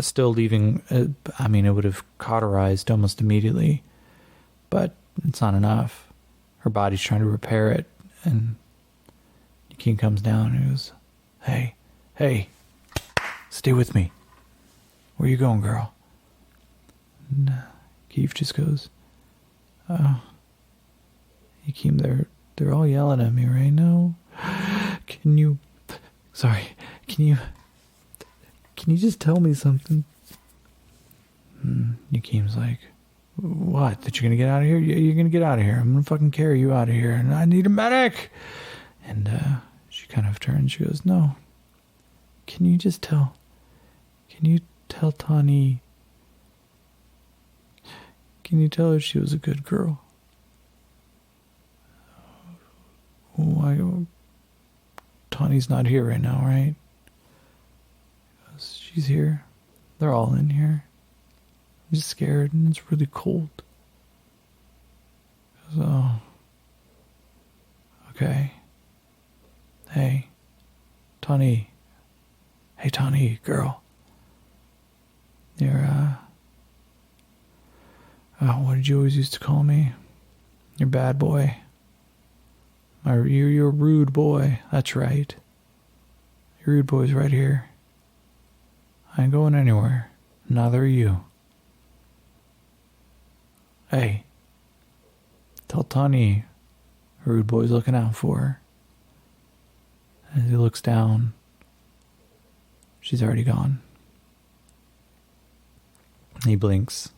still leaving, it would have cauterized almost immediately, but it's not enough. Her body's trying to repair it, and Yakim comes down and goes, Hey, stay with me. Where you going, girl? And Keith just goes, oh, Yakim, they're all yelling at me right now. Can you just tell me something? Yakim's like, what? That you're gonna get out of here? You're gonna get out of here. I'm gonna fucking carry you out of here, and I need a medic. And she kind of turns. She goes, no. Can you tell Tani? Can you tell her she was a good girl? Tani's not here right now, right? She's here. They're all in here. I'm just scared and it's really cold. Oh, okay? Hey, Tawny. Hey, Tawny, girl. You're, what did you always used to call me? You're bad boy. You're a rude boy. That's right. Your rude boy's right here. I ain't going anywhere. Neither are you. Hey. Tell Tawny rude boy's looking out for her. As he looks down, she's already gone. He blinks.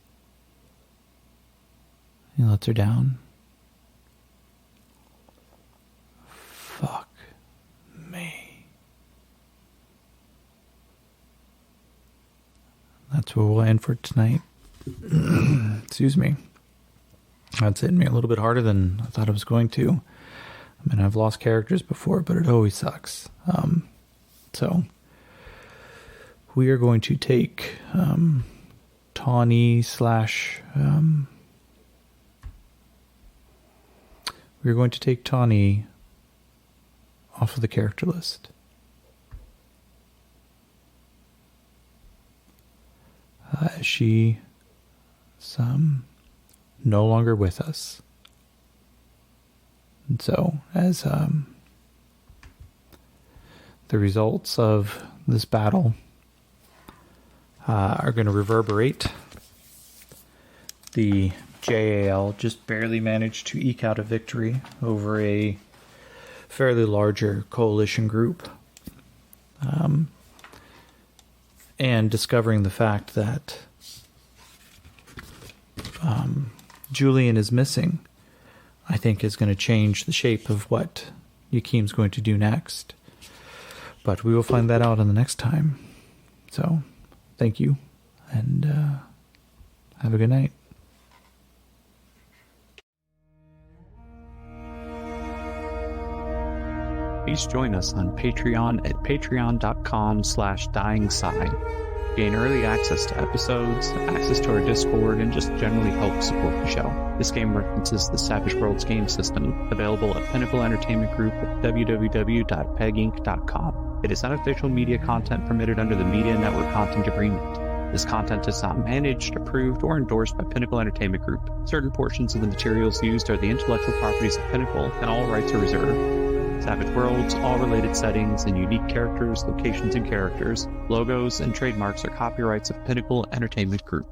He lets her down. Fuck me. That's where we'll end for tonight. Excuse me. That's hitting me a little bit harder than I thought it was going to. I mean, I've lost characters before, but it always sucks. So we are going to take Tawny we're going to take Tawny off of the character list. She is no longer with us. And so, as the results of this battle are going to reverberate, the JAL just barely managed to eke out a victory over a fairly larger coalition group. And discovering the fact that Julian is missing, I think is going to change the shape of what Yakim's going to do next. But we will find that out on the next time. So, thank you, and have a good night. Please join us on Patreon at patreon.com/DyingSigh. Gain early access to episodes, access to our Discord, and just generally help support the show. This game references the Savage Worlds game system, available at Pinnacle Entertainment Group at www.peginc.com. It is unofficial media content permitted under the Media Network Content Agreement. This content is not managed, approved, or endorsed by Pinnacle Entertainment Group. Certain portions of the materials used are the intellectual properties of Pinnacle, and all rights are reserved. Savage Worlds, all related settings, and unique characters, locations, and characters, logos, and trademarks are copyrights of Pinnacle Entertainment Group.